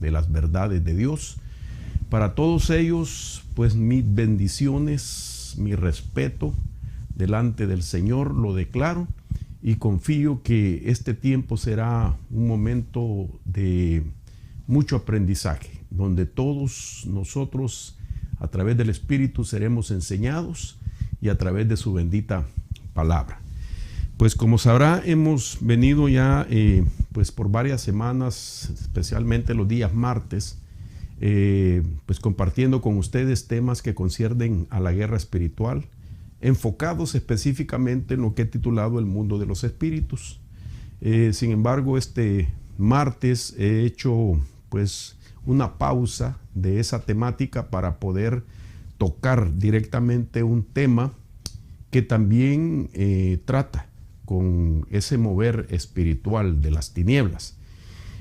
de las verdades de Dios. Para todos ellos, pues mis bendiciones, mi respeto delante del Señor lo declaro y confío que este tiempo será un momento de mucho aprendizaje, donde todos nosotros a través del Espíritu seremos enseñados y a través de su bendita palabra. Pues como sabrá, hemos venido ya pues por varias semanas, especialmente los días martes, pues compartiendo con ustedes temas que conciernen a la guerra espiritual, enfocados específicamente en lo que he titulado el mundo de los espíritus. Sin embargo, este martes he hecho pues una pausa de esa temática para poder tocar directamente un tema que también trata con ese mover espiritual de las tinieblas.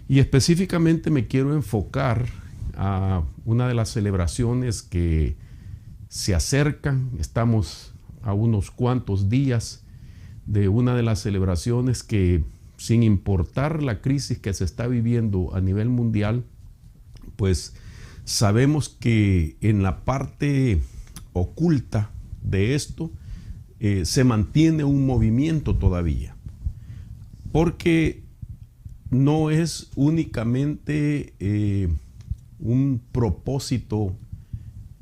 Y específicamente me quiero enfocar a una de las celebraciones que se acercan. Estamos a unos cuantos días de una de las celebraciones que, sin importar la crisis que se está viviendo a nivel mundial, pues sabemos que en la parte oculta de esto se mantiene un movimiento todavía, porque no es únicamente un propósito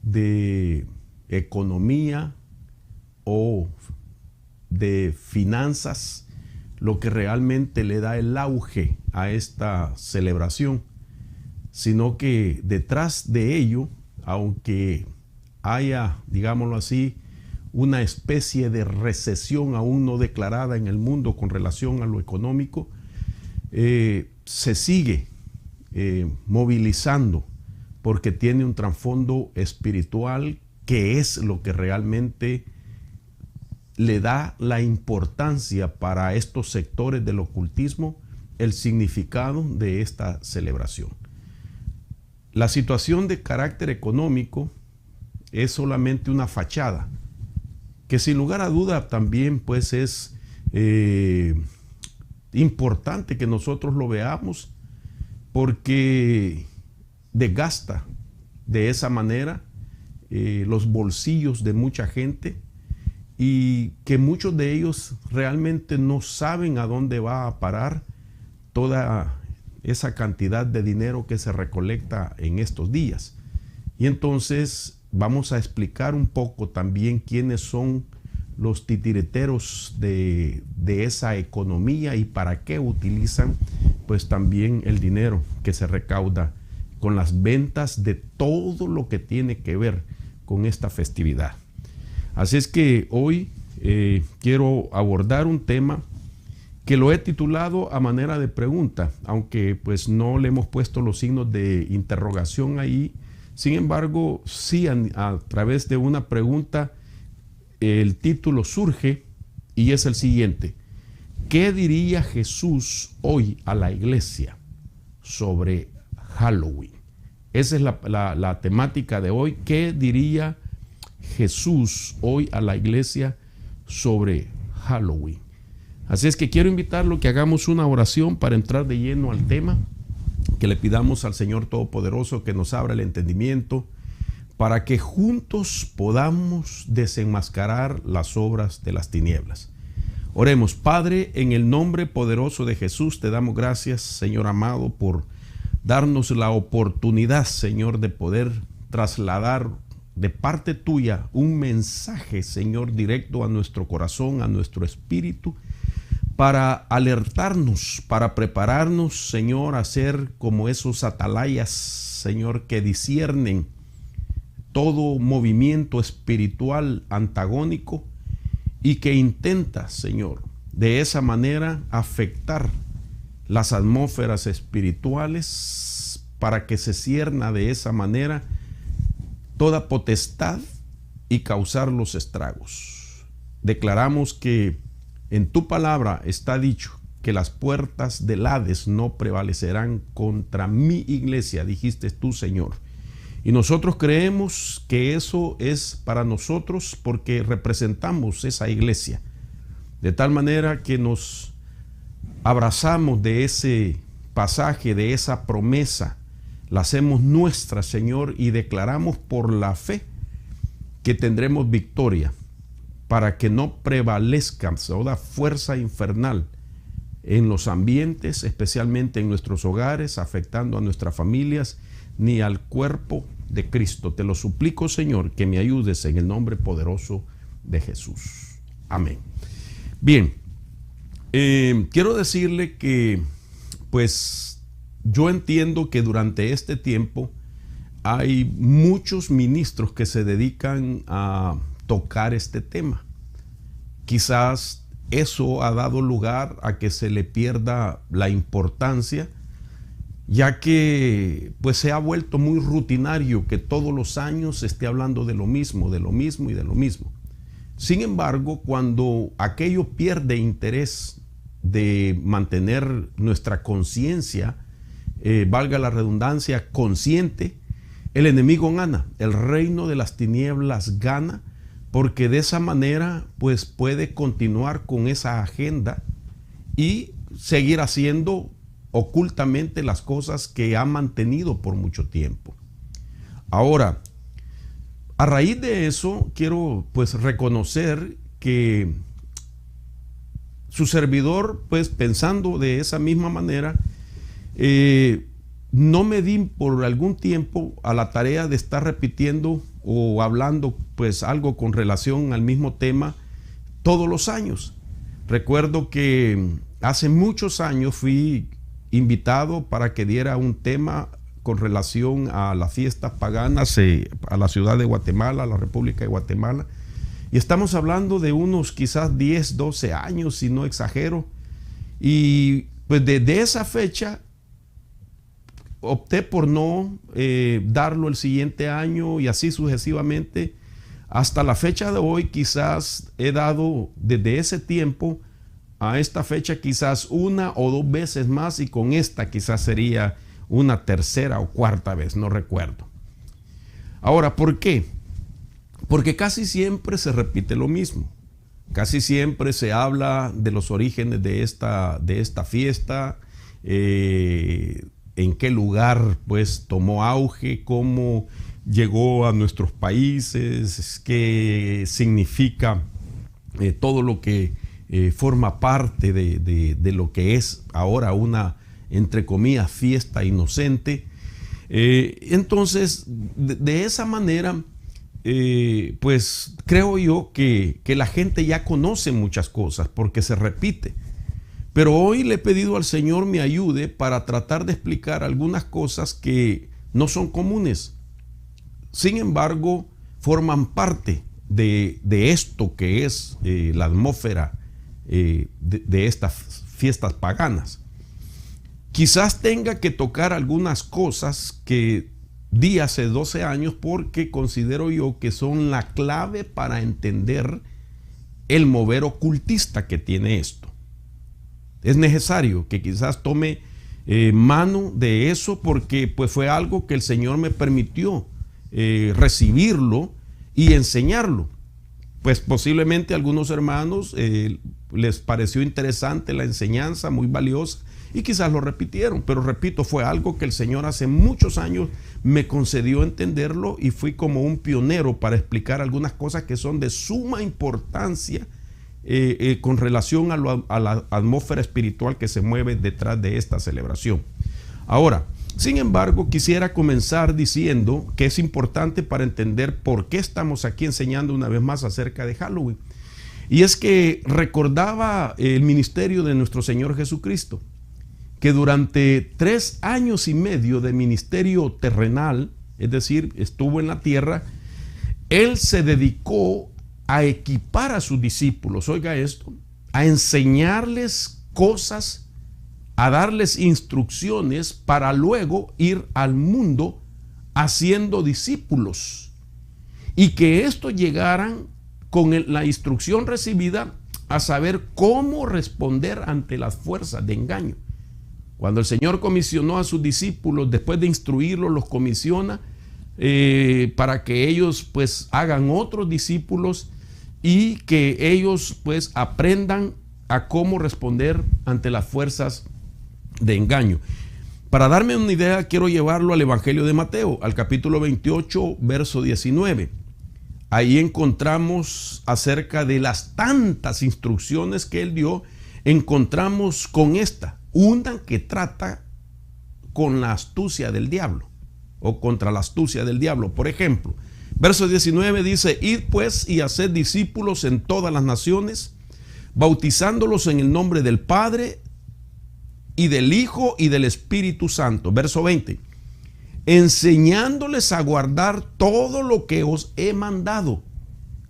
de economía o de finanzas lo que realmente le da el auge a esta celebración, sino que detrás de ello, aunque haya, digámoslo así, una especie de recesión aún no declarada en el mundo con relación a lo económico, se sigue movilizando porque tiene un trasfondo espiritual que es lo que realmente le da la importancia para estos sectores del ocultismo, el significado de esta celebración. La situación de carácter económico es solamente una fachada, que sin lugar a duda también pues es importante que nosotros lo veamos, porque desgasta de esa manera los bolsillos de mucha gente, y que muchos de ellos realmente no saben a dónde va a parar toda esa cantidad de dinero que se recolecta en estos días. Y entonces vamos a explicar un poco también quiénes son los titiriteros de esa economía y para qué utilizan pues también el dinero que se recauda con las ventas de todo lo que tiene que ver con esta festividad. Así es que hoy quiero abordar un tema que lo he titulado a manera de pregunta, aunque pues no le hemos puesto los signos de interrogación ahí. Sin embargo, sí a través de una pregunta el título surge y es el siguiente: ¿qué diría Jesús hoy a la iglesia sobre Halloween? Esa es la temática de hoy. ¿Qué diría Jesús hoy a la iglesia sobre Halloween? Así es que quiero invitarlo a que hagamos una oración para entrar de lleno al tema, que le pidamos al Señor Todopoderoso que nos abra el entendimiento para que juntos podamos desenmascarar las obras de las tinieblas. Oremos. Padre, en el nombre poderoso de Jesús te damos gracias, Señor amado, por darnos la oportunidad, Señor, de poder trasladar de parte tuya un mensaje, Señor, directo a nuestro corazón, a nuestro espíritu, para alertarnos, para prepararnos, Señor, a ser como esos atalayas, Señor, que disciernen todo movimiento espiritual antagónico y que intenta, Señor, de esa manera afectar las atmósferas espirituales para que se cierna de esa manera toda potestad y causar los estragos. Declaramos que en tu palabra está dicho que las puertas del Hades no prevalecerán contra mi iglesia, dijiste tú, Señor. Y nosotros creemos que eso es para nosotros porque representamos esa iglesia. De tal manera que nos abrazamos de ese pasaje, de esa promesa, la hacemos nuestra, Señor, y declaramos por la fe que tendremos victoria, para que no prevalezca toda fuerza infernal en los ambientes, especialmente en nuestros hogares, afectando a nuestras familias, ni al cuerpo de Cristo. Te lo suplico, Señor, que me ayudes en el nombre poderoso de Jesús. Amén. Bien, quiero decirle que, pues, yo entiendo que durante este tiempo hay muchos ministros que se dedican a tocar este tema. Quizás eso ha dado lugar a que se le pierda la importancia, ya que pues se ha vuelto muy rutinario que todos los años se esté hablando de lo mismo y de lo mismo. Sin embargo, cuando aquello pierde interés de mantener nuestra conciencia, valga la redundancia, consciente, el enemigo gana, el reino de las tinieblas gana, porque de esa manera pues puede continuar con esa agenda y seguir haciendo ocultamente las cosas que ha mantenido por mucho tiempo. Ahora, a raíz de eso, quiero pues reconocer que su servidor, pues pensando de esa misma manera, no me di por algún tiempo a la tarea de estar repitiendo o hablando pues algo con relación al mismo tema todos los años. Recuerdo que hace muchos años fui invitado para que diera un tema con relación a las fiestas paganas a la ciudad de Guatemala, a la República de Guatemala, y estamos hablando de unos quizás 10, 12 años, si no exagero, y pues desde esa fecha opté por no darlo el siguiente año y así sucesivamente. Hasta la fecha de hoy quizás he dado desde ese tiempo a esta fecha quizás una o dos veces más, y con esta quizás sería una tercera o cuarta vez, no recuerdo. Ahora, ¿por qué? Porque casi siempre se repite lo mismo. Casi siempre se habla de los orígenes de esta fiesta, en qué lugar pues tomó auge, cómo llegó a nuestros países, qué significa todo lo que forma parte de lo que es ahora una, entre comillas, fiesta inocente. Entonces, de esa manera, pues creo yo que la gente ya conoce muchas cosas porque se repite. Pero hoy le he pedido al Señor me ayude para tratar de explicar algunas cosas que no son comunes. Sin embargo, forman parte de esto que es la atmósfera de estas fiestas paganas. Quizás tenga que tocar algunas cosas que di hace 12 años porque considero yo que son la clave para entender el mover ocultista que tiene esto. Es necesario que quizás tome mano de eso porque pues fue algo que el Señor me permitió recibirlo y enseñarlo. Pues posiblemente a algunos hermanos les pareció interesante la enseñanza, muy valiosa, y quizás lo repitieron, pero repito, fue algo que el Señor hace muchos años me concedió entenderlo y fui como un pionero para explicar algunas cosas que son de suma importancia con relación a la atmósfera espiritual que se mueve detrás de esta celebración. Ahora, sin embargo, quisiera comenzar diciendo que es importante para entender por qué estamos aquí enseñando una vez más acerca de Halloween. Y es que recordaba el ministerio de nuestro Señor Jesucristo, que durante 3 años y medio de ministerio terrenal, es decir, estuvo en la tierra, Él se dedicó a equipar a sus discípulos, oiga esto, a enseñarles cosas, a darles instrucciones para luego ir al mundo haciendo discípulos, y que estos llegaran con la instrucción recibida a saber cómo responder ante las fuerzas de engaño. Cuando el Señor comisionó a sus discípulos, después de instruirlos, los comisiona para que ellos pues hagan otros discípulos y que ellos pues aprendan a cómo responder ante las fuerzas de engaño. Para darme una idea, quiero llevarlo al Evangelio de Mateo, al capítulo 28, verso 19. Ahí encontramos acerca de las tantas instrucciones que él dio, encontramos con una que trata con la astucia del diablo, o contra la astucia del diablo. Por ejemplo, verso 19 dice: id pues y haced discípulos en todas las naciones, bautizándolos en el nombre del Padre, y del Hijo, y del Espíritu Santo. Verso 20. Enseñándoles a guardar todo lo que os he mandado.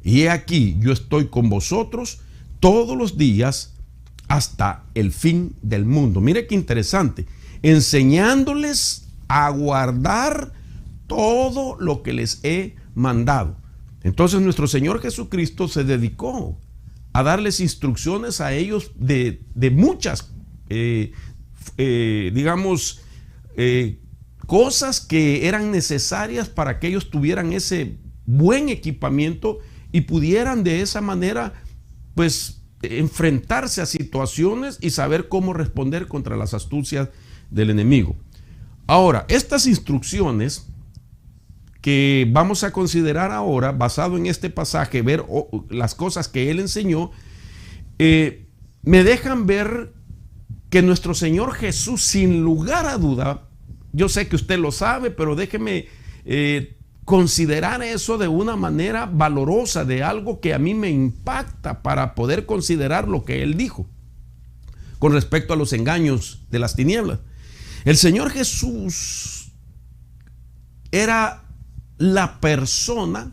Y he aquí, yo estoy con vosotros todos los días hasta el fin del mundo. Mire qué interesante. Enseñándoles a guardar todo lo que les he mandado. Entonces nuestro Señor Jesucristo se dedicó a darles instrucciones a ellos de muchas cosas que eran necesarias para que ellos tuvieran ese buen equipamiento y pudieran de esa manera pues enfrentarse a situaciones y saber cómo responder contra las astucias del enemigo. Ahora, estas instrucciones que vamos a considerar ahora, basado en este pasaje, ver las cosas que él enseñó, me dejan ver que nuestro Señor Jesús, sin lugar a duda, yo sé que usted lo sabe, pero déjeme considerar eso de una manera valorosa, de algo que a mí me impacta para poder considerar lo que él dijo con respecto a los engaños de las tinieblas. El Señor Jesús era la persona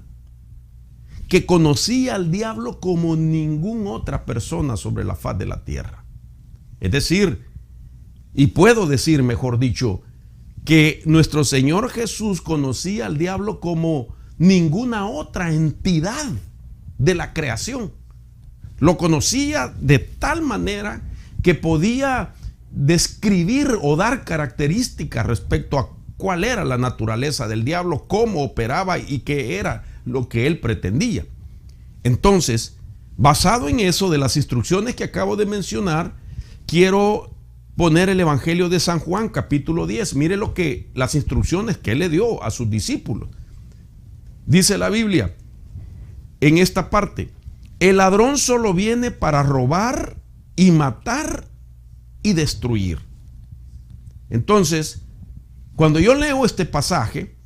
que conocía al diablo como ninguna otra persona sobre la faz de la tierra. Es decir, y puedo decir, mejor dicho, que nuestro Señor Jesús conocía al diablo como ninguna otra entidad de la creación. Lo conocía de tal manera que podía describir o dar características respecto a cuál era la naturaleza del diablo, cómo operaba y qué era lo que él pretendía. Entonces, basado en eso de las instrucciones que acabo de mencionar, quiero poner el Evangelio de San Juan, capítulo 10. Mire las instrucciones que él le dio a sus discípulos. Dice la Biblia en esta parte: el ladrón solo viene para robar y matar y destruir. Entonces, cuando yo leo este pasaje,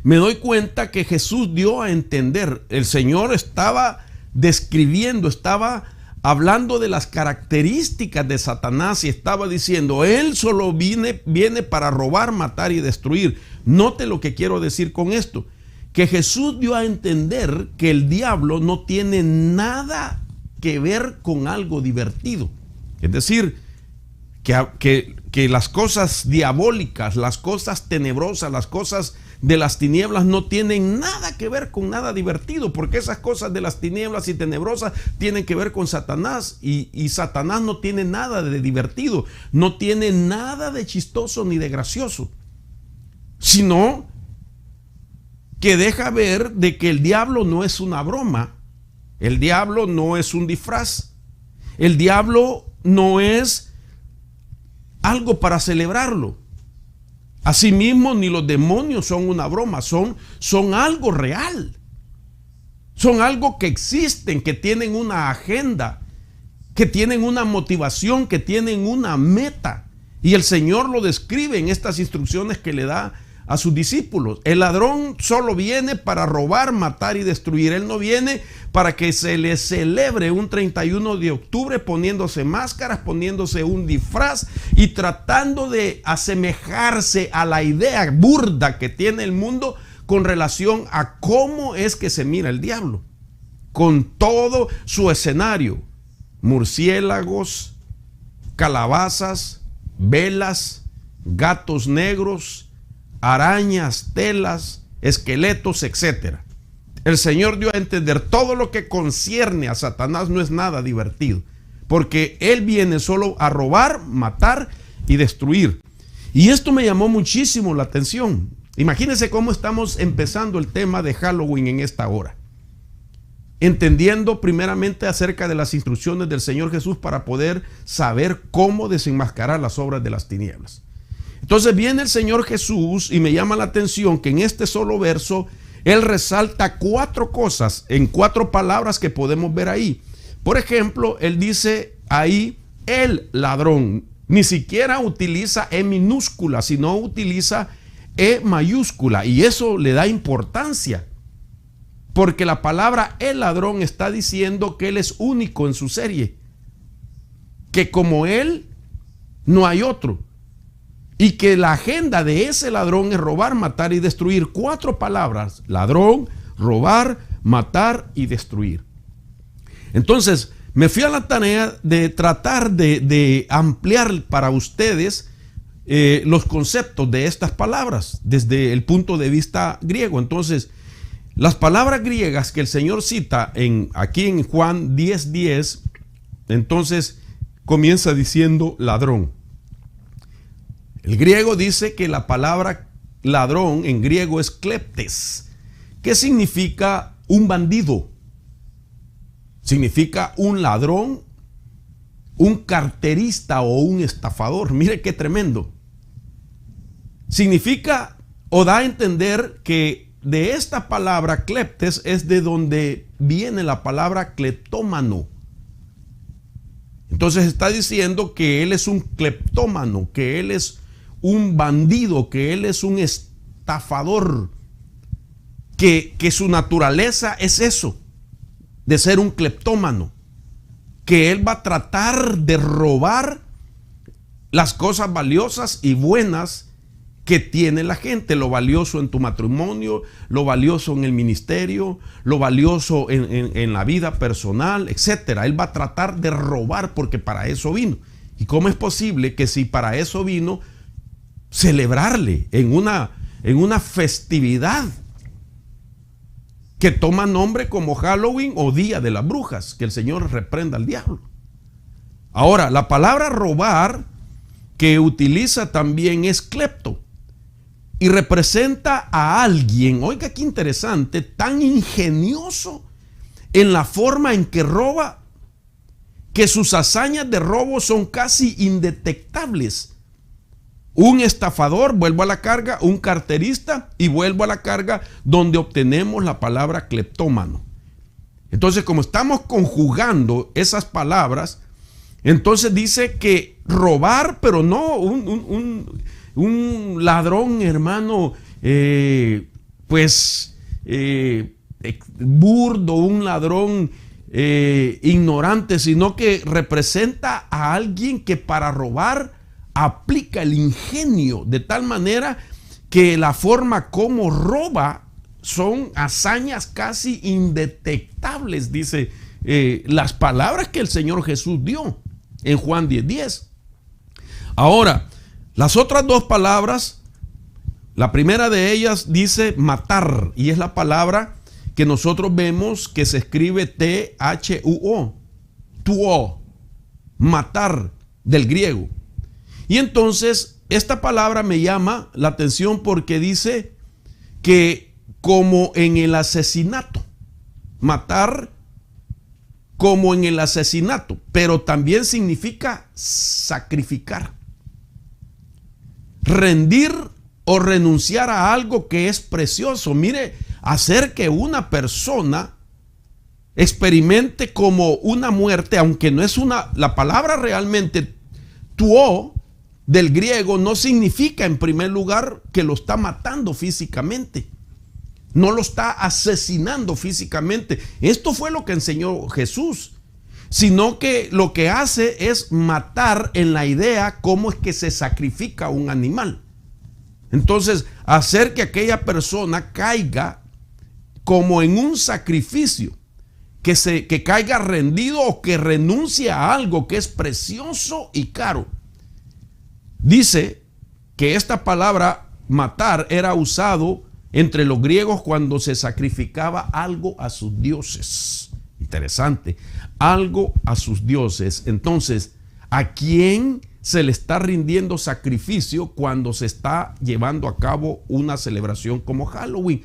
me doy cuenta que Jesús dio a entender, el Señor estaba describiendo, estaba hablando de las características de Satanás y estaba diciendo: él solo viene para robar, matar y destruir. Note lo que quiero decir con esto, que Jesús dio a entender que el diablo no tiene nada que ver con algo divertido. Es decir, que las cosas diabólicas, las cosas tenebrosas, las cosas de las tinieblas no tienen nada que ver con nada divertido, porque esas cosas de las tinieblas y tenebrosas tienen que ver con Satanás, y Satanás no tiene nada de divertido, no tiene nada de chistoso ni de gracioso, sino que deja ver de que el diablo no es una broma, el diablo no es un disfraz, el diablo no es algo para celebrarlo. Asimismo, ni los demonios son una broma, son algo real. Son algo que existen, que tienen una agenda, que tienen una motivación, que tienen una meta. Y el Señor lo describe en estas instrucciones que le da a sus discípulos. El ladrón solo viene para robar, matar y destruir. Él no viene para que se le celebre un 31 de octubre poniéndose máscaras, poniéndose un disfraz y tratando de asemejarse a la idea burda que tiene el mundo con relación a cómo es que se mira el diablo. Con todo su escenario: murciélagos, calabazas, velas, gatos negros, arañas, telas, esqueletos, etc. El Señor dio a entender todo lo que concierne a Satanás no es nada divertido, porque él viene solo a robar, matar y destruir. Y esto me llamó muchísimo la atención. Imagínense cómo estamos empezando el tema de Halloween en esta hora, entendiendo primeramente acerca de las instrucciones del Señor Jesús para poder saber cómo desenmascarar las obras de las tinieblas. Entonces viene el Señor Jesús y me llama la atención que en este solo verso Él resalta 4 cosas en 4 palabras que podemos ver ahí. Por ejemplo, Él dice ahí el ladrón. Ni siquiera utiliza E minúscula, sino utiliza E mayúscula. Y eso le da importancia, porque la palabra el ladrón está diciendo que Él es único en su serie, que como Él no hay otro, y que la agenda de ese ladrón es robar, matar y destruir. 4 palabras: ladrón, robar, matar y destruir. Entonces me fui a la tarea de tratar de ampliar para ustedes los conceptos de estas palabras desde el punto de vista griego. Entonces, las palabras griegas que el Señor cita aquí en Juan 10:10, entonces comienza diciendo ladrón. El griego dice que la palabra ladrón en griego es kleptes, que significa un bandido, significa un ladrón, un carterista o un estafador. Mire qué tremendo. Significa o da a entender que de esta palabra kleptes es de donde viene la palabra cleptómano. Entonces está diciendo que él es un cleptómano, que él es un bandido, que él es un estafador, que su naturaleza es eso, de ser un cleptómano, que él va a tratar de robar las cosas valiosas y buenas que tiene la gente, lo valioso en tu matrimonio, lo valioso en el ministerio, lo valioso en la vida personal, etcétera. Él va a tratar de robar, porque para eso vino. ¿Y cómo es posible que, si para eso vino, celebrarle en una festividad que toma nombre como Halloween o Día de las Brujas? Que el Señor reprenda al diablo. Ahora, la palabra robar que utiliza también es klepto, y representa a alguien, oiga qué interesante, tan ingenioso en la forma en que roba, que sus hazañas de robo son casi indetectables. Un estafador, vuelvo a la carga, un carterista, y vuelvo a la carga donde obtenemos la palabra cleptómano. Entonces, como estamos conjugando esas palabras, entonces dice que robar, pero no un ladrón, hermano, burdo, un ladrón ignorante, sino que representa a alguien que para robar aplica el ingenio, de tal manera que la forma como roba son hazañas casi indetectables, dice las palabras que el Señor Jesús dio en Juan 10:10. Ahora, las otras 2 palabras, la primera de ellas dice matar, y es la palabra que nosotros vemos que se escribe T-H-U-O, tuo, matar, del griego. Y entonces esta palabra me llama la atención porque dice que como en el asesinato, matar como en el asesinato, pero también significa sacrificar, rendir o renunciar a algo que es precioso. Mire, hacer que una persona experimente como una muerte, aunque no es la palabra realmente tuo del griego no significa en primer lugar que lo está matando físicamente, no lo está asesinando físicamente. Esto fue lo que enseñó Jesús, sino que lo que hace es matar en la idea cómo es que se sacrifica un animal. Entonces, hacer que aquella persona caiga como en un sacrificio, que caiga rendido o que renuncie a algo que es precioso y caro. Dice que esta palabra matar era usado entre los griegos cuando se sacrificaba algo a sus dioses. Interesante, algo a sus dioses. Entonces, ¿a quién se le está rindiendo sacrificio cuando se está llevando a cabo una celebración como Halloween?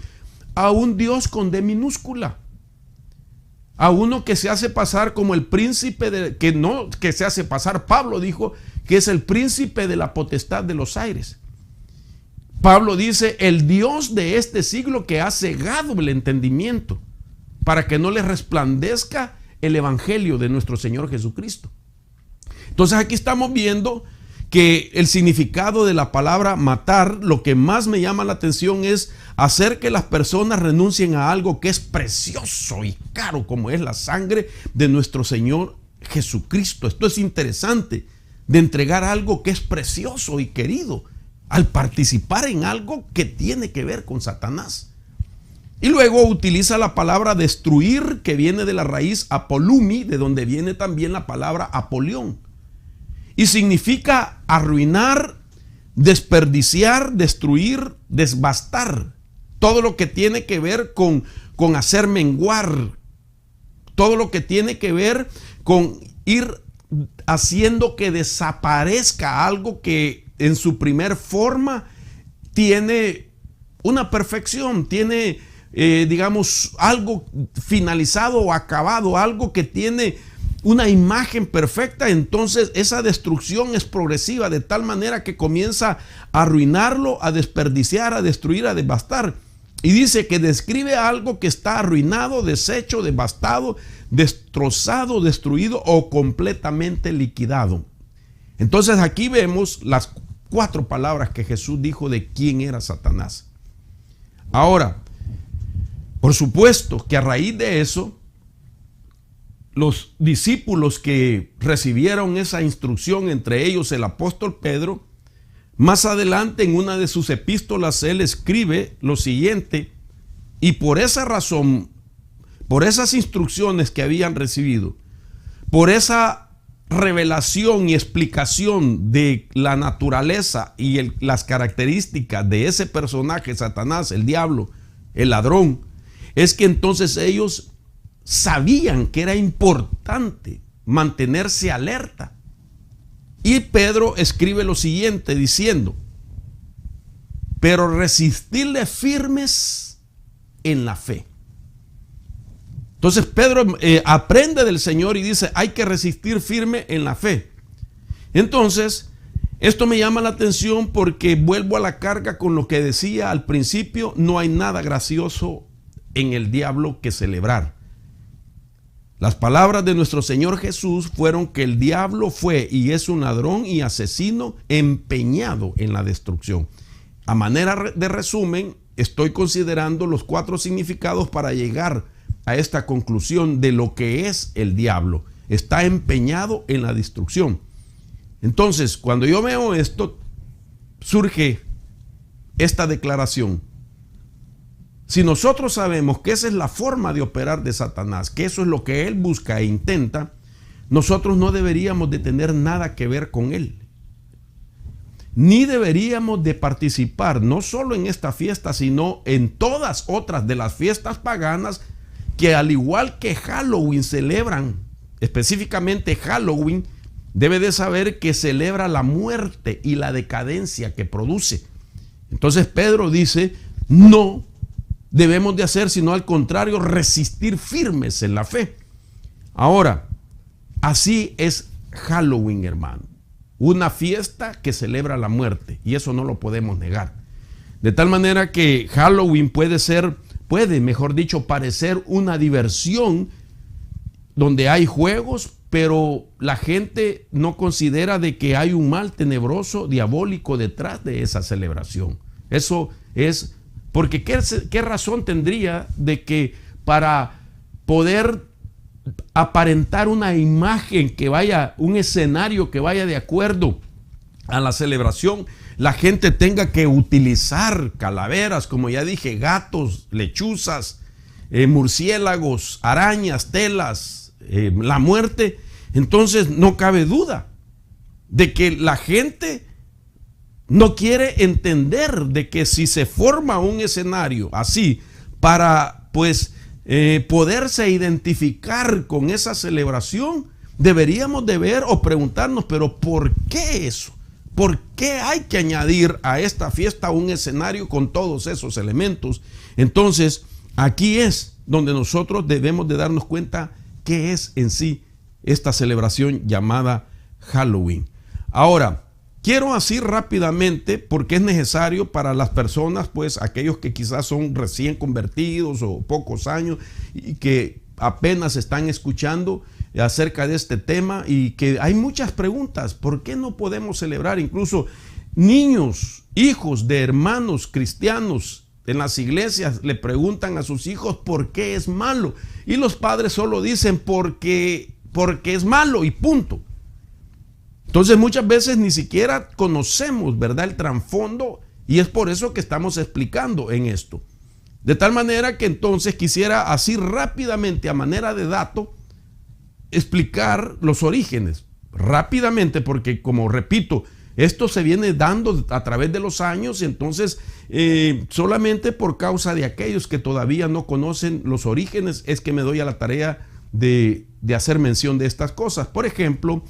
A un dios con D minúscula, a uno que se hace pasar como el príncipe que se hace pasar. Pablo dijo que es el príncipe de la potestad de los aires. Pablo dice, el Dios de este siglo que ha cegado el entendimiento para que no le resplandezca el evangelio de nuestro Señor Jesucristo. Entonces aquí estamos viendo que el significado de la palabra matar, lo que más me llama la atención es hacer que las personas renuncien a algo que es precioso y caro, como es la sangre de nuestro Señor Jesucristo. Esto es interesante, de entregar algo que es precioso y querido al participar en algo que tiene que ver con Satanás. Y luego utiliza la palabra destruir, que viene de la raíz apolumi, de donde viene también la palabra apolión. Y significa arruinar, desperdiciar, destruir, desbastar. Todo lo que tiene que ver con hacer menguar. Todo lo que tiene que ver con ir haciendo que desaparezca algo que en su primer forma tiene una perfección, tiene digamos algo finalizado o acabado, algo que tiene una imagen perfecta. Entonces esa destrucción es progresiva, de tal manera que comienza a arruinarlo, a desperdiciar, a destruir, a devastar. Y dice que describe algo que está arruinado, deshecho, devastado, destrozado, destruido o completamente liquidado. Entonces aquí vemos las 4 palabras que Jesús dijo de quién era Satanás. Ahora, por supuesto que a raíz de eso, los discípulos que recibieron esa instrucción, entre ellos el apóstol Pedro, más adelante en una de sus epístolas él escribe lo siguiente: y por esa razón, por esas instrucciones que habían recibido, por esa revelación y explicación de la naturaleza y las características de ese personaje, Satanás, el diablo, el ladrón, es que entonces ellos sabían que era importante mantenerse alerta. Y Pedro escribe lo siguiente diciendo: pero resistirle firmes en la fe. Entonces Pedro aprende del Señor y dice, hay que resistir firme en la fe. Entonces, esto me llama la atención porque vuelvo a la carga con lo que decía al principio: no hay nada gracioso en el diablo que celebrar. Las palabras de nuestro Señor Jesús fueron que el diablo fue y es un ladrón y asesino empeñado en la destrucción. A manera de resumen, estoy considerando los 4 significados para llegar a esta conclusión de lo que es el diablo. Está empeñado en la destrucción. Entonces, cuando yo veo esto, surge esta declaración. Si nosotros sabemos que esa es la forma de operar de Satanás, que eso es lo que él busca e intenta, nosotros no deberíamos de tener nada que ver con él. Ni deberíamos de participar, no solo en esta fiesta, sino en todas otras de las fiestas paganas que, al igual que Halloween celebran, específicamente Halloween, debe de saber que celebra la muerte y la decadencia que produce. Entonces Pedro dice, no debemos de hacer, sino al contrario, resistir firmes en la fe. Ahora, así es Halloween, hermano. Una fiesta que celebra la muerte, y eso no lo podemos negar. De tal manera que Halloween puede, mejor dicho, parecer una diversión donde hay juegos, pero la gente no considera de que hay un mal tenebroso, diabólico detrás de esa celebración. Eso es porque ¿qué razón tendría de que para poder aparentar una imagen que vaya, un escenario que vaya de acuerdo a la celebración, la gente tenga que utilizar calaveras, como ya dije, gatos, lechuzas, murciélagos, arañas, telas, la muerte? Entonces no cabe duda de que la gente no quiere entender de que si se forma un escenario así para poderse identificar con esa celebración, deberíamos de ver o preguntarnos, pero ¿por qué eso? ¿Por qué hay que añadir a esta fiesta un escenario con todos esos elementos? Entonces, aquí es donde nosotros debemos de darnos cuenta qué es en sí esta celebración llamada Halloween. Ahora, quiero así rápidamente, porque es necesario para las personas, pues aquellos que quizás son recién convertidos o pocos años y que apenas están escuchando acerca de este tema y que hay muchas preguntas. ¿Por qué no podemos celebrar? Incluso niños, hijos de hermanos cristianos en las iglesias le preguntan a sus hijos por qué es malo. Y los padres solo dicen porque es malo y punto. Entonces muchas veces ni siquiera conocemos, ¿verdad?, el trasfondo, y es por eso que estamos explicando en esto. De tal manera que entonces quisiera así rápidamente, a manera de dato, explicar los orígenes. Rápidamente, porque como repito, esto se viene dando a través de los años, entonces solamente por causa de aquellos que todavía no conocen los orígenes es que me doy a la tarea de hacer mención de estas cosas. Por ejemplo,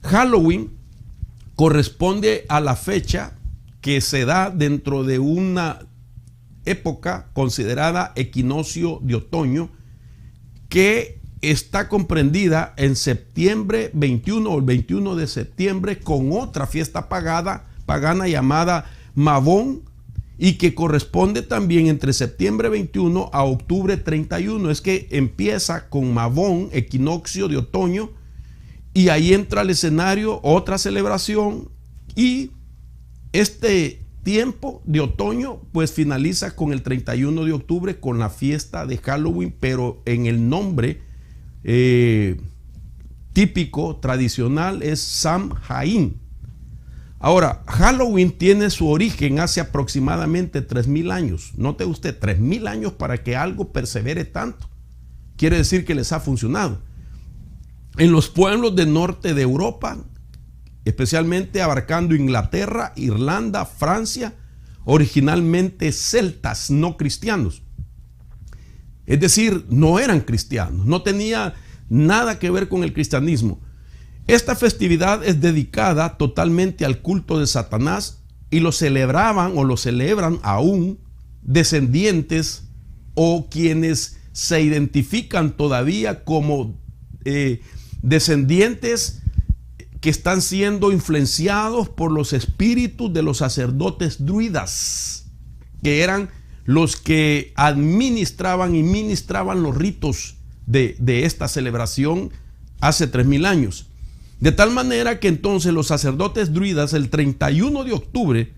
Halloween corresponde a la fecha que se da dentro de una época considerada equinoccio de otoño, que está comprendida en septiembre 21 o el 21 de septiembre con otra fiesta pagana llamada Mabón, y que corresponde también entre septiembre 21 a octubre 31. Es que empieza con Mabón, equinoccio de otoño, y ahí entra al escenario otra celebración, y este tiempo de otoño pues finaliza con el 31 de octubre con la fiesta de Halloween, pero en el nombre típico, tradicional, es Samhain. Ahora, Halloween tiene su origen hace aproximadamente 3000 años. Note usted, 3000 años para que algo persevere tanto. Quiere decir que les ha funcionado. En los pueblos del norte de Europa, especialmente abarcando Inglaterra, Irlanda, Francia, originalmente celtas no cristianos. Es decir, no eran cristianos, no tenía nada que ver con el cristianismo. Esta festividad es dedicada totalmente al culto de Satanás y lo celebraban o lo celebran aún descendientes o quienes se identifican todavía como descendientes que están siendo influenciados por los espíritus de los sacerdotes druidas, que eran los que administraban y ministraban los ritos de esta celebración hace 3000 años. De tal manera que entonces los sacerdotes druidas, el 31 de octubre,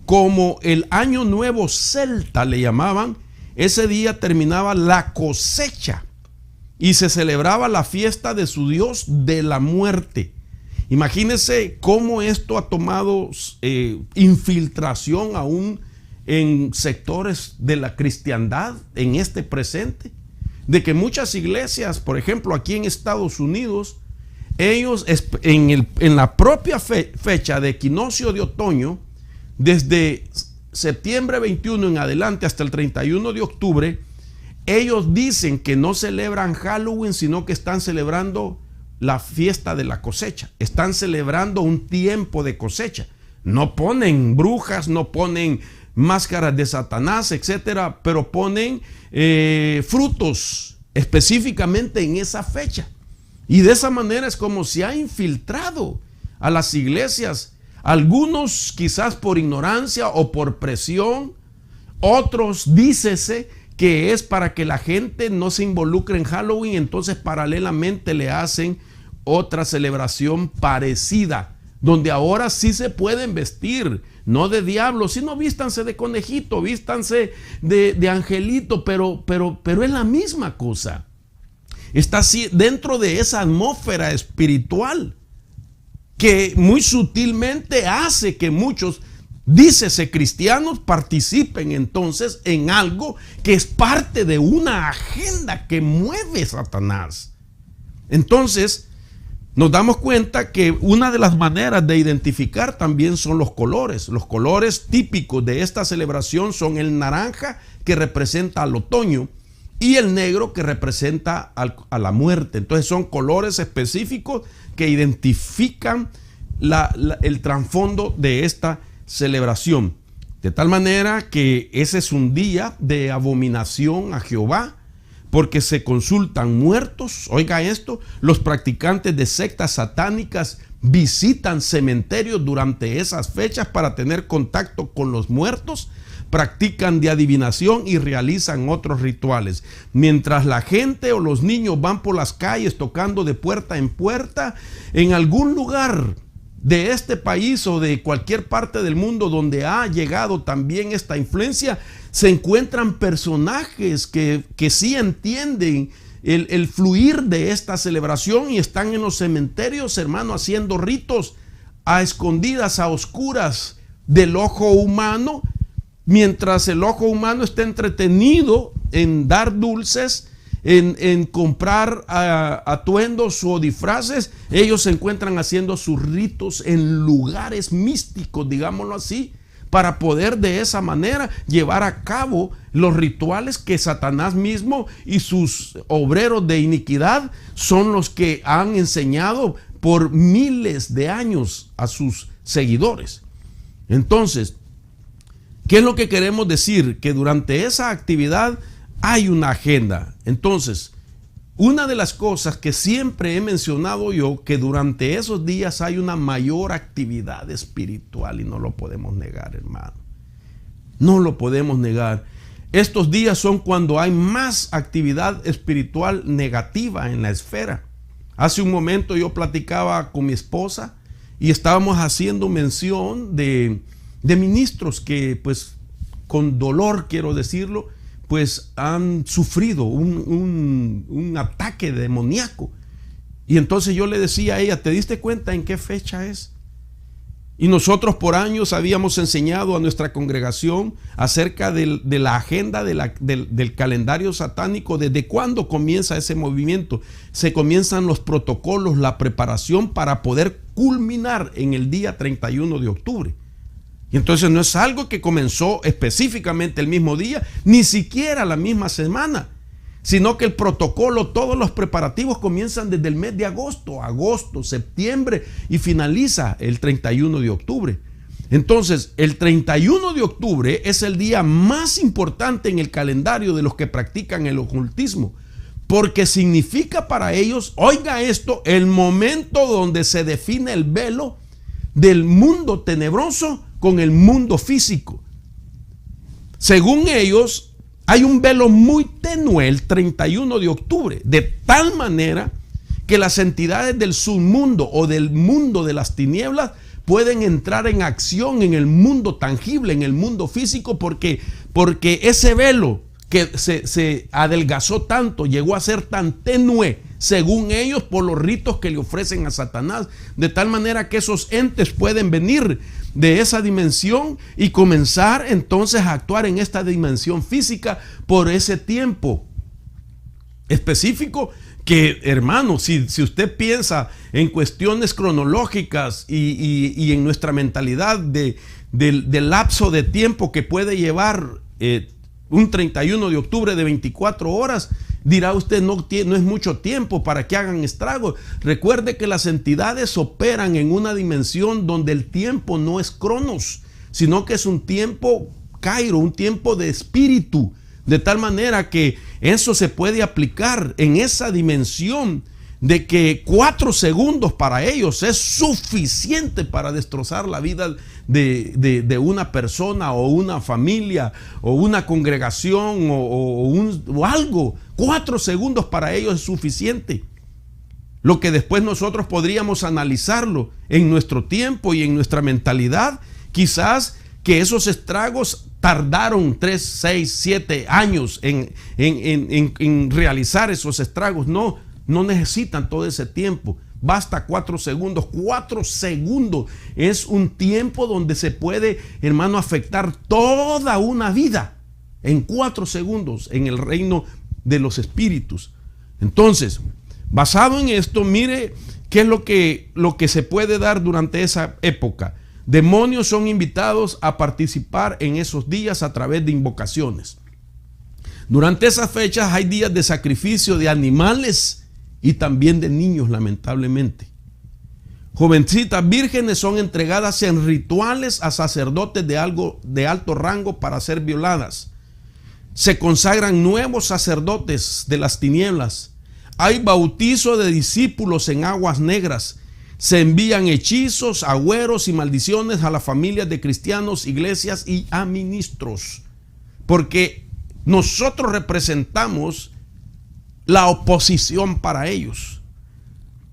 como el año nuevo celta le llamaban, ese día terminaba la cosecha y se celebraba la fiesta de su dios de la muerte. Imagínense cómo esto ha tomado infiltración aún en sectores de la cristiandad en este presente, de que muchas iglesias, por ejemplo aquí en Estados Unidos, ellos en la propia fecha de equinoccio de otoño, desde septiembre 21 en adelante hasta el 31 de octubre, ellos dicen que no celebran Halloween, sino que están celebrando la fiesta de la cosecha. Están celebrando un tiempo de cosecha. No ponen brujas, no ponen máscaras de Satanás, etcétera, pero ponen frutos específicamente en esa fecha. Y de esa manera es como se ha infiltrado a las iglesias. Algunos quizás por ignorancia o por presión, otros dícese que es para que la gente no se involucre en Halloween, entonces paralelamente le hacen otra celebración parecida, donde ahora sí se pueden vestir, no de diablo, sino vístanse de conejito, vístanse de angelito, pero es la misma cosa. Está así dentro de esa atmósfera espiritual que muy sutilmente hace que muchos, dícese cristianos, participen entonces en algo que es parte de una agenda que mueve Satanás. Entonces nos damos cuenta que una de las maneras de identificar también son los colores. Los colores típicos de esta celebración son el naranja, que representa al otoño, y el negro, que representa a la muerte. Entonces son colores específicos que identifican el trasfondo de esta celebración. De tal manera que ese es un día de abominación a Jehová, porque se consultan muertos. Oiga esto, los practicantes de sectas satánicas visitan cementerios durante esas fechas para tener contacto con los muertos, practican de adivinación y realizan otros rituales. Mientras la gente o los niños van por las calles tocando de puerta en puerta, en algún lugar de este país o de cualquier parte del mundo donde ha llegado también esta influencia, se encuentran personajes que sí entienden el fluir de esta celebración y están en los cementerios, hermano, haciendo ritos a escondidas, a oscuras del ojo humano, mientras el ojo humano está entretenido en dar dulces, en comprar atuendos o disfraces. Ellos se encuentran haciendo sus ritos en lugares místicos, digámoslo así, para poder de esa manera llevar a cabo los rituales que Satanás mismo y sus obreros de iniquidad son los que han enseñado por miles de años a sus seguidores. Entonces, ¿qué es lo que queremos decir? Que durante esa actividad hay una agenda. Entonces, una de las cosas que siempre he mencionado yo, que durante esos días hay una mayor actividad espiritual y no lo podemos negar, hermano. No lo podemos negar. Estos días son cuando hay más actividad espiritual negativa en la esfera. Hace un momento yo platicaba con mi esposa y estábamos haciendo mención de ministros que, pues, con dolor, quiero decirlo, pues han sufrido un ataque demoníaco. Y entonces yo le decía a ella, ¿te diste cuenta en qué fecha es? Y nosotros por años habíamos enseñado a nuestra congregación acerca de la agenda del calendario satánico. ¿Desde cuándo comienza ese movimiento? Se comienzan los protocolos, la preparación para poder culminar en el día 31 de octubre. Y entonces no es algo que comenzó específicamente el mismo día, ni siquiera la misma semana, sino que el protocolo, todos los preparativos comienzan desde el mes de agosto, septiembre y finaliza el 31 de octubre. Entonces, el 31 de octubre es el día más importante en el calendario de los que practican el ocultismo, porque significa para ellos, oiga esto, el momento donde se define el velo del mundo tenebroso con el mundo físico. Según ellos, hay un velo muy tenue el 31 de octubre, de tal manera que las entidades del submundo o del mundo de las tinieblas pueden entrar en acción en el mundo tangible, en el mundo físico, porque ese velo que se adelgazó tanto, llegó a ser tan tenue, según ellos, por los ritos que le ofrecen a Satanás, de tal manera que esos entes pueden venir de esa dimensión y comenzar entonces a actuar en esta dimensión física por ese tiempo específico. Que, hermano, si usted piensa en cuestiones cronológicas y en nuestra mentalidad del lapso de tiempo que puede llevar un 31 de octubre de 24 horas, dirá usted, no es mucho tiempo para que hagan estragos. Recuerde que las entidades operan en una dimensión donde el tiempo no es cronos, sino que es un tiempo cairo, un tiempo de espíritu. De tal manera que eso se puede aplicar en esa dimensión de que 4 segundos para ellos es suficiente para destrozar la vida de una persona o una familia o una congregación o algo. 4 segundos para ellos es suficiente. Lo que después nosotros podríamos analizarlo en nuestro tiempo y en nuestra mentalidad, quizás que esos estragos tardaron 3, 6, 7 años en realizar esos estragos. No necesitan todo ese tiempo. Basta 4 segundos. 4 segundos es un tiempo donde se puede, hermano, afectar toda una vida. En 4 segundos en el reino de los espíritus. Entonces, basado en esto, mire qué es lo que se puede dar durante esa época. Demonios son invitados a participar en esos días a través de invocaciones. Durante esas fechas hay días de sacrificio de animales y también de niños, lamentablemente. Jovencitas vírgenes son entregadas en rituales a sacerdotes de alto rango para ser violadas. Se consagran nuevos sacerdotes de las tinieblas. Hay bautizo de discípulos en aguas negras. se envían hechizos, agüeros y maldiciones a las familias de cristianos, iglesias y a ministros. Porque nosotros representamos la oposición para ellos.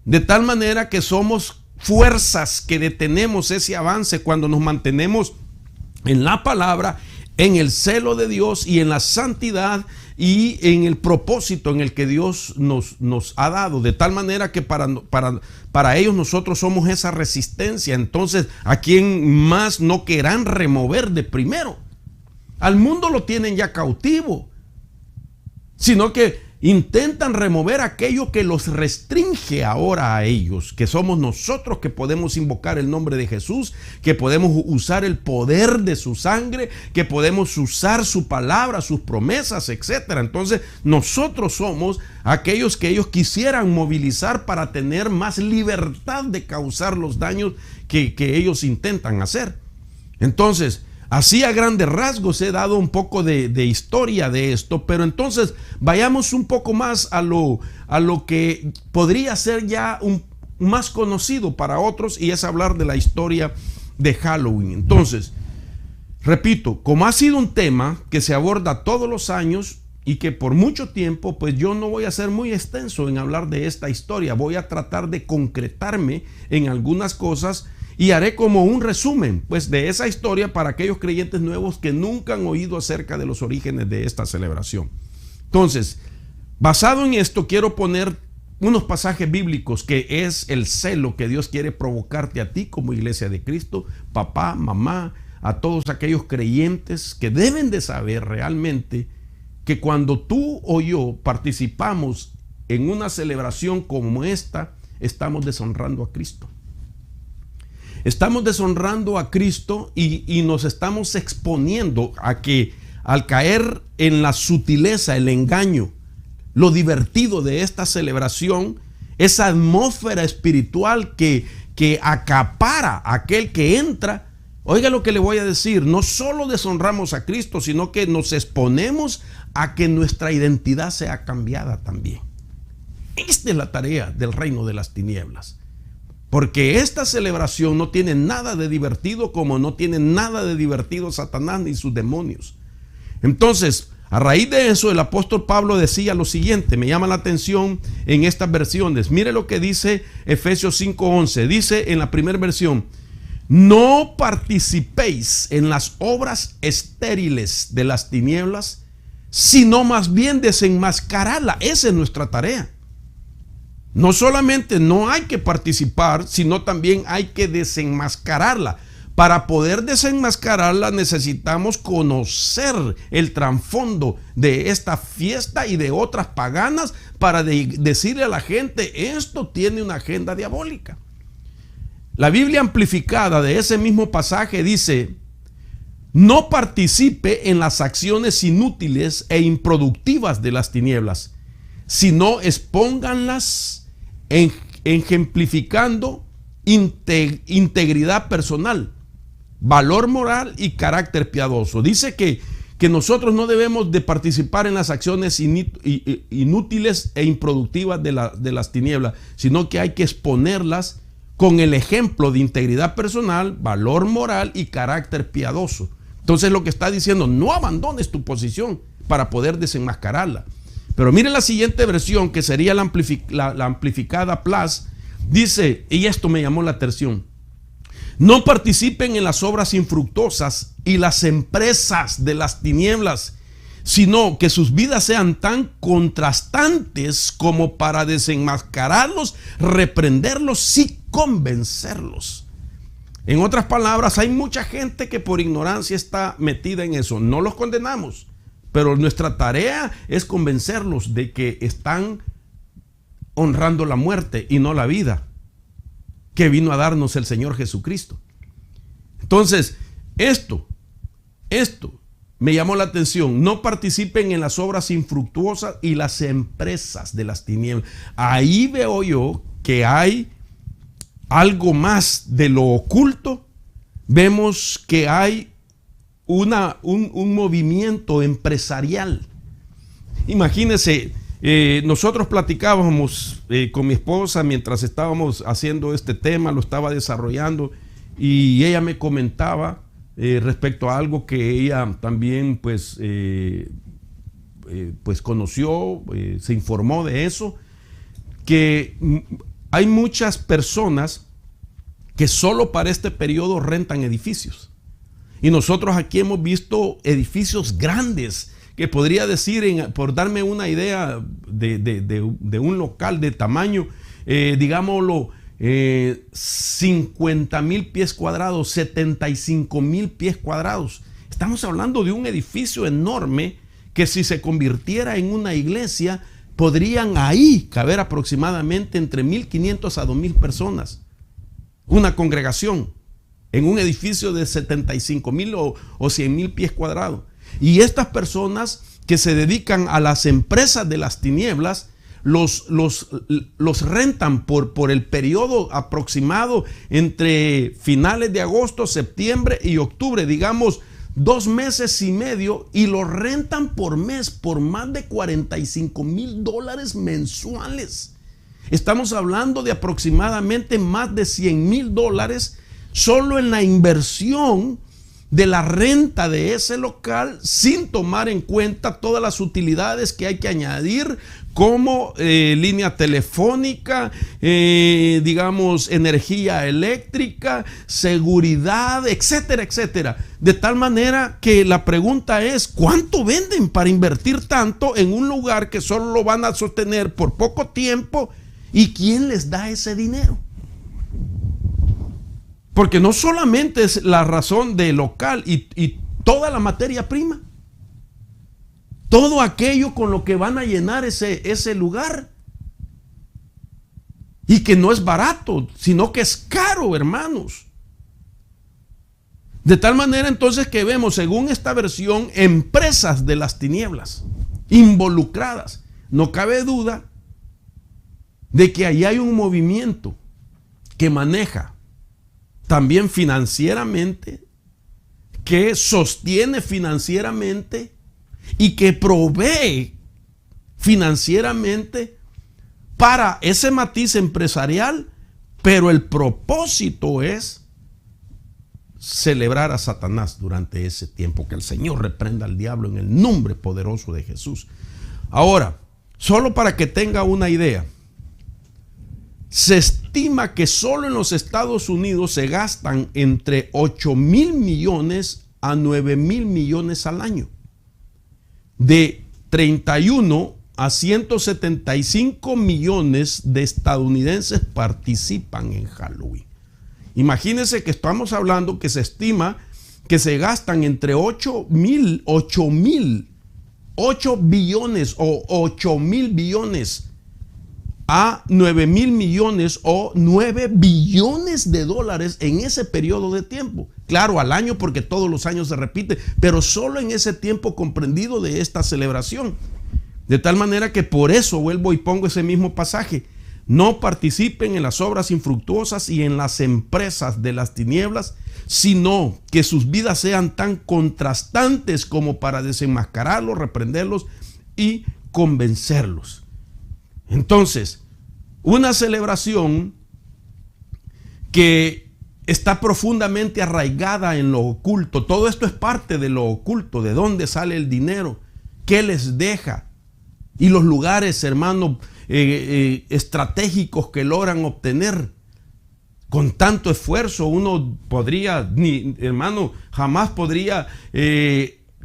De tal manera que somos fuerzas que detenemos ese avance cuando nos mantenemos en la palabra, en el celo de Dios y en la santidad y en el propósito en el que Dios nos ha dado. De tal manera que para ellos nosotros somos esa resistencia. Entonces, ¿a quién más no querrán remover de primero? Al mundo lo tienen ya cautivo, sino que intentan remover aquello que los restringe ahora a ellos, que somos nosotros que podemos invocar el nombre de Jesús, que podemos usar el poder de su sangre, que podemos usar su palabra, sus promesas, etcétera. Entonces, nosotros somos aquellos que ellos quisieran movilizar para tener más libertad de causar los daños que ellos intentan hacer. Entonces, así a grandes rasgos he dado un poco de historia de esto, pero entonces vayamos un poco más a lo que podría ser ya más conocido para otros, y es hablar de la historia de Halloween. Entonces, repito, como ha sido un tema que se aborda todos los años y que por mucho tiempo, pues yo no voy a ser muy extenso en hablar de esta historia. Voy a tratar de concretarme en algunas cosas y haré como un resumen, pues, de esa historia para aquellos creyentes nuevos que nunca han oído acerca de los orígenes de esta celebración. Entonces, basado en esto, quiero poner unos pasajes bíblicos que es el celo que Dios quiere provocarte a ti como iglesia de Cristo, papá, mamá, a todos aquellos creyentes que deben de saber realmente que cuando tú o yo participamos en una celebración como esta, estamos deshonrando a Cristo. Estamos deshonrando a Cristo y nos estamos exponiendo a que al caer en la sutileza, el engaño, lo divertido de esta celebración, esa atmósfera espiritual que acapara a aquel que entra. Oiga lo que le voy a decir, no solo deshonramos a Cristo, sino que nos exponemos a que nuestra identidad sea cambiada también. Esta es la tarea del reino de las tinieblas. Porque esta celebración no tiene nada de divertido, como no tiene nada de divertido Satanás ni sus demonios. Entonces, a raíz de eso, el apóstol Pablo decía lo siguiente, me llama la atención en estas versiones. Mire lo que dice Efesios 5:11. Dice en la primera versión: no participéis en las obras estériles de las tinieblas, sino más bien desenmascararla. Esa es nuestra tarea. No solamente no hay que participar, sino también hay que desenmascararla. Para poder desenmascararla necesitamos conocer el trasfondo de esta fiesta y de otras paganas para decirle a la gente, esto tiene una agenda diabólica. La Biblia amplificada de ese mismo pasaje dice: no participe en las acciones inútiles e improductivas de las tinieblas, sino expónganlas ejemplificando integridad personal, valor moral y carácter piadoso. Dice que nosotros no debemos de participar en las acciones inútiles e improductivas de las tinieblas, sino que hay que exponerlas con el ejemplo de integridad personal, valor moral y carácter piadoso. Entonces lo que está diciendo, no abandones tu posición para poder desenmascararla. Pero mire la siguiente versión, que sería la amplificada Plus. Dice, y esto me llamó la atención: no participen en las obras infructuosas y las empresas de las tinieblas, sino que sus vidas sean tan contrastantes como para desenmascararlos, reprenderlos y convencerlos. En otras palabras, hay mucha gente que por ignorancia está metida en eso. No los condenamos, pero nuestra tarea es convencerlos de que están honrando la muerte y no la vida que vino a darnos el Señor Jesucristo. Entonces, esto me llamó la atención. No participen en las obras infructuosas y las empresas de las tinieblas. Ahí veo yo que hay algo más de lo oculto. Vemos que hay un movimiento empresarial. Imagínense, Nosotros platicábamos con mi esposa mientras estábamos haciendo este tema, lo estaba desarrollando, y ella me comentaba respecto a algo que ella también pues conoció, se informó de eso, que hay muchas personas que solo para este periodo rentan edificios. Y nosotros aquí hemos visto edificios grandes, que podría decir, por darme una idea de un local de tamaño, digámoslo, 50,000 pies cuadrados, 75,000 pies cuadrados. Estamos hablando de un edificio enorme que si se convirtiera en una iglesia, podrían ahí caber aproximadamente entre 1,500 a 2,000 personas. Una congregación en un edificio de 75,000 o 100,000 pies cuadrados. Y estas personas que se dedican a las empresas de las tinieblas, los rentan por el periodo aproximado entre finales de agosto, septiembre y octubre, digamos 2 meses y medio, y lo rentan por mes por más de $45,000 mensuales. Estamos hablando de aproximadamente más de $100,000 solo en la inversión de la renta de ese local, sin tomar en cuenta todas las utilidades que hay que añadir, como línea telefónica, digamos, energía eléctrica, seguridad, etcétera, etcétera. De tal manera que la pregunta es, ¿cuánto venden para invertir tanto en un lugar que solo lo van a sostener por poco tiempo? ¿Y quién les da ese dinero? Porque no solamente es la razón del local y toda la materia prima, todo aquello con lo que van a llenar ese lugar, y que no es barato, sino que es caro, hermanos. De tal manera entonces que vemos, según esta versión, empresas de las tinieblas involucradas. No cabe duda de que ahí hay un movimiento que maneja también financieramente, que sostiene financieramente y que provee financieramente para ese matiz empresarial, pero el propósito es celebrar a Satanás durante ese tiempo. Que el Señor reprenda al diablo en el nombre poderoso de Jesús. Ahora, solo para que tenga una idea, se estima que solo en los Estados Unidos se gastan entre 8,000 millones a 9,000 millones al año. De 31 a 175 millones de estadounidenses participan en Halloween. Imagínense que estamos hablando que se estima que se gastan entre 8 billones o 8,000 billones a 9,000 millones o 9 billones de dólares en ese periodo de tiempo. Claro, al año, porque todos los años se repite, pero solo en ese tiempo comprendido de esta celebración. De tal manera que por eso vuelvo y pongo ese mismo pasaje. No participen en las obras infructuosas y en las empresas de las tinieblas, sino que sus vidas sean tan contrastantes como para desenmascararlos, reprenderlos y convencerlos. Entonces, una celebración que está profundamente arraigada en lo oculto. Todo esto es parte de lo oculto, de dónde sale el dinero, qué les deja, y los lugares, hermano, estratégicos que logran obtener con tanto esfuerzo. Uno podría, hermano, jamás podría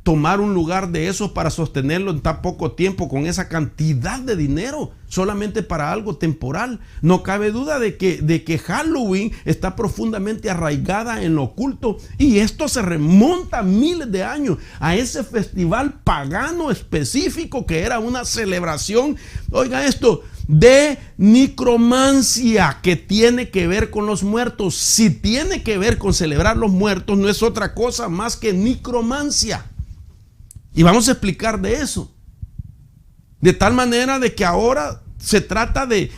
tomar un lugar de esos para sostenerlo en tan poco tiempo con esa cantidad de dinero, solamente para algo temporal. No cabe duda de que Halloween está profundamente arraigada en lo oculto, y esto se remonta miles de años a ese festival pagano específico que era una celebración, oiga esto, de necromancia, que tiene que ver con los muertos. Si tiene que ver con celebrar los muertos, no es otra cosa más que necromancia. Y vamos a explicar de eso. De tal manera de que ahora se trata de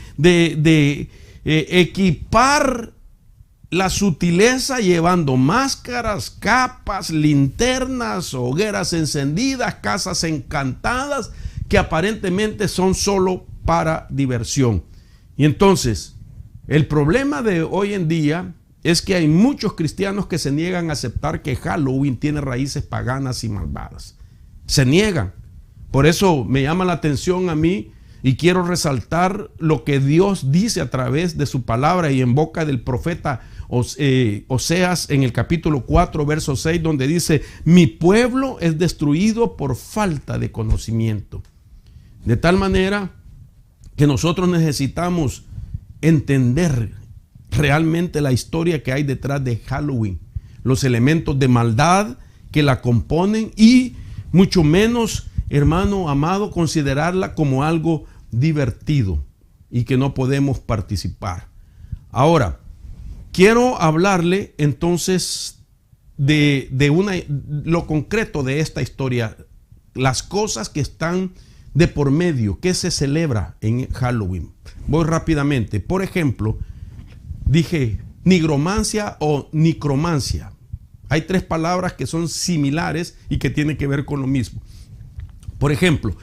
equipar la sutileza llevando máscaras, capas, linternas, hogueras encendidas, casas encantadas, que aparentemente son solo para diversión. Y entonces, el problema de hoy en día es que hay muchos cristianos que se niegan a aceptar que Halloween tiene raíces paganas y malvadas. Se niegan. Por eso me llama la atención a mí y quiero resaltar lo que Dios dice a través de su palabra y en boca del profeta Oseas en el capítulo 4, verso 6, donde dice: mi pueblo es destruido por falta de conocimiento. De tal manera que nosotros necesitamos entender realmente la historia que hay detrás de Halloween, los elementos de maldad que la componen y mucho menos, hermano amado, considerarla como algo divertido y que no podemos participar. Ahora, quiero hablarle entonces de lo concreto de esta historia, las cosas que están de por medio, que se celebra en Halloween. Voy rápidamente. Por ejemplo, dije nigromancia o necromancia. Hay tres palabras que son similares y que tienen que ver con lo mismo. Por ejemplo,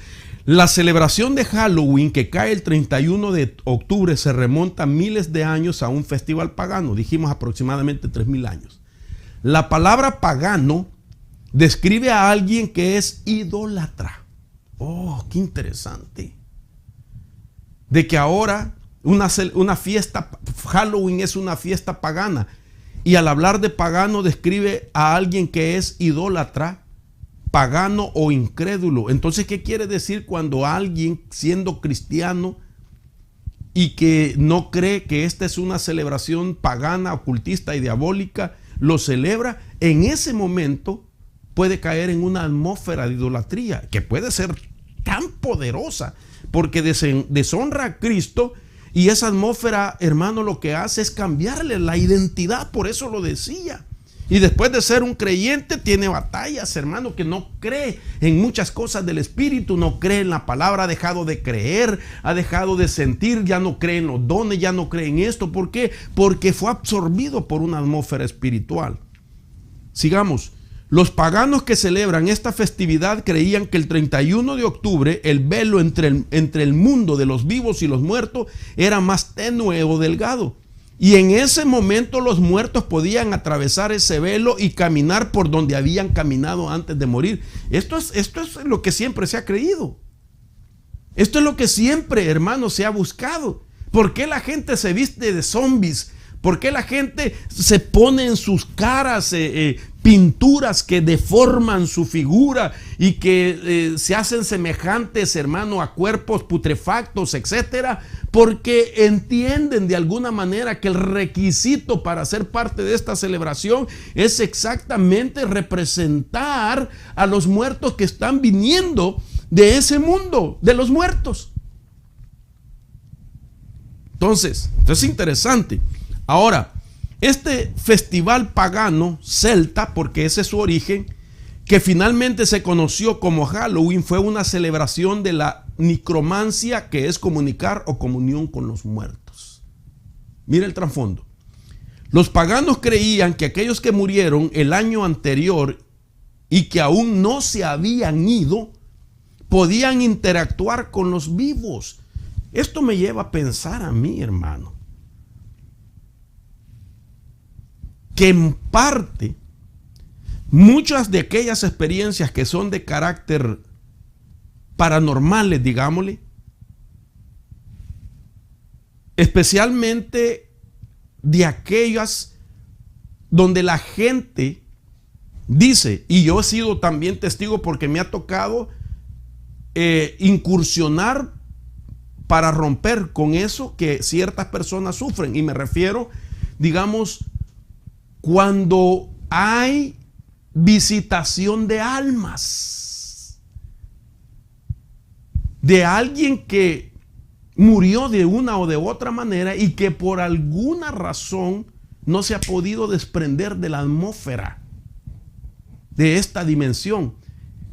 la celebración de Halloween, que cae el 31 de octubre, se remonta miles de años a un festival pagano. Dijimos aproximadamente 3000 años. La palabra pagano describe a alguien que es idólatra. Oh, qué interesante. De que ahora una fiesta, Halloween es una fiesta pagana. Y al hablar de pagano describe a alguien que es idólatra, pagano o incrédulo. Entonces, ¿qué quiere decir cuando alguien, siendo cristiano y que no cree que esta es una celebración pagana, ocultista y diabólica, lo celebra? En ese momento puede caer en una atmósfera de idolatría que puede ser tan poderosa porque deshonra a Cristo. Y esa atmósfera, hermano, lo que hace es cambiarle la identidad. Por eso lo decía. Y después de ser un creyente tiene batallas, hermano, que no cree en muchas cosas del Espíritu, no cree en la palabra, ha dejado de creer, ha dejado de sentir, ya no cree en los dones, ya no cree en esto. ¿Por qué? Porque fue absorbido por una atmósfera espiritual. Sigamos. Los paganos que celebran esta festividad creían que el 31 de octubre el velo entre el mundo de los vivos y los muertos era más tenue o delgado. Y en ese momento los muertos podían atravesar ese velo y caminar por donde habían caminado antes de morir. Esto es lo que siempre se ha creído. Esto es lo que siempre, hermano, se ha buscado. ¿Por qué la gente se viste de zombies? ¿Por qué la gente se pone en sus caras pinturas que deforman su figura y que se hacen semejantes, hermano, a cuerpos putrefactos, etcétera? Porque entienden de alguna manera que el requisito para ser parte de esta celebración es exactamente representar a los muertos que están viniendo de ese mundo, de los muertos. Entonces, esto es interesante. Ahora, este festival pagano celta, porque ese es su origen, que finalmente se conoció como Halloween, fue una celebración de la necromancia, que es comunicar o comunión con los muertos. Mira el trasfondo. Los paganos creían que aquellos que murieron el año anterior y que aún no se habían ido, podían interactuar con los vivos. Esto me lleva a pensar a mí, hermano, que en parte muchas de aquellas experiencias que son de carácter paranormales, digámosle, especialmente de aquellas donde la gente dice, y yo he sido también testigo porque me ha tocado incursionar para romper con eso que ciertas personas sufren, y me refiero, digamos, cuando hay visitación de almas, de alguien que murió de una o de otra manera y que por alguna razón no se ha podido desprender de la atmósfera de esta dimensión.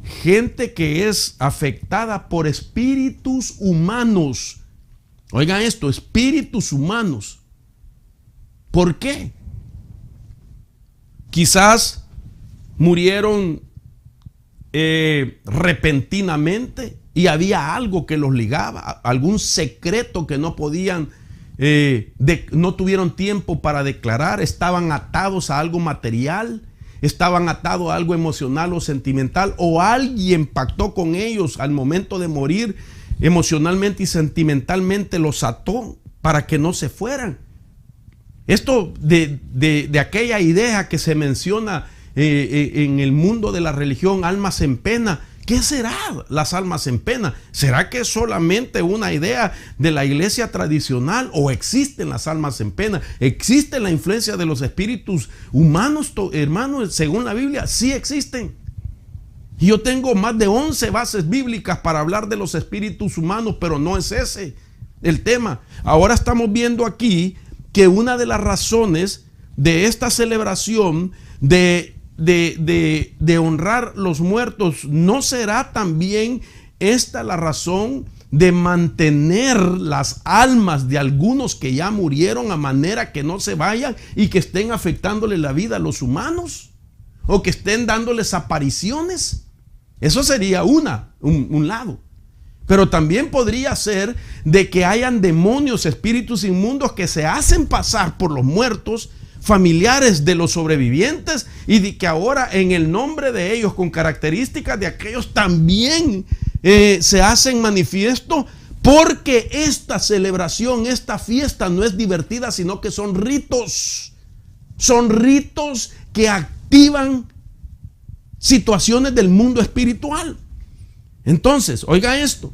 Gente que es afectada por espíritus humanos. Oigan esto, espíritus humanos. ¿Por qué? Quizás murieron repentinamente y había algo que los ligaba, algún secreto que no podían, no tuvieron tiempo para declarar. Estaban atados a algo material, estaban atados a algo emocional o sentimental, o alguien pactó con ellos al momento de morir, emocionalmente y sentimentalmente los ató para que no se fueran. Esto de aquella idea que se menciona en el mundo de la religión, almas en pena. ¿Qué será las almas en pena? ¿Será que es solamente una idea de la iglesia tradicional, o existen las almas en pena? ¿Existe la influencia de los espíritus humanos, hermanos? Según la Biblia, sí existen. Y yo tengo más de 11 bases bíblicas para hablar de los espíritus humanos, pero no es ese el tema. Ahora estamos viendo aquí que una de las razones de esta celebración de honrar los muertos, ¿no será también esta la razón de mantener las almas de algunos que ya murieron, a manera que no se vayan y que estén afectándole la vida a los humanos, o que estén dándoles apariciones? Eso sería un lado. Pero también podría ser de que hayan demonios, espíritus inmundos que se hacen pasar por los muertos, familiares de los sobrevivientes, y de que ahora en el nombre de ellos, con características de aquellos, también se hacen manifiesto, porque esta celebración, esta fiesta no es divertida, sino que son ritos que activan situaciones del mundo espiritual. Entonces, oiga esto.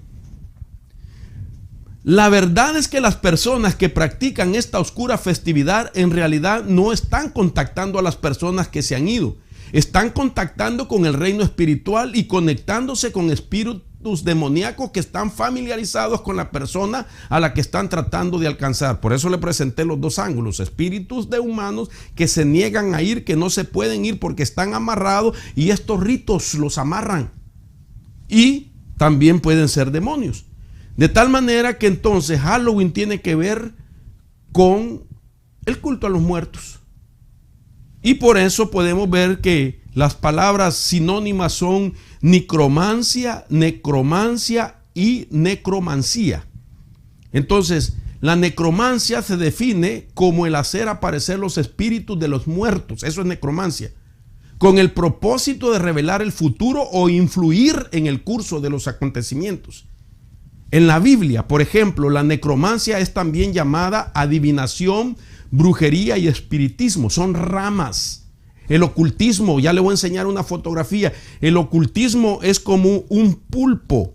La verdad es que las personas que practican esta oscura festividad en realidad no están contactando a las personas que se han ido. Están contactando con el reino espiritual y conectándose con espíritus demoníacos que están familiarizados con la persona a la que están tratando de alcanzar. Por eso le presenté los dos ángulos: espíritus de humanos que se niegan a ir, que no se pueden ir porque están amarrados, y estos ritos los amarran. Y también pueden ser demonios. De tal manera que entonces Halloween tiene que ver con el culto a los muertos. Y por eso podemos ver que las palabras sinónimas son necromancia, necromancia y necromancía. Entonces, la necromancia se define como el hacer aparecer los espíritus de los muertos. Eso es necromancia, con el propósito de revelar el futuro o influir en el curso de los acontecimientos. En la Biblia, por ejemplo, la necromancia es también llamada adivinación, brujería y espiritismo. Son ramas. El ocultismo, ya le voy a enseñar una fotografía. El ocultismo es como un pulpo.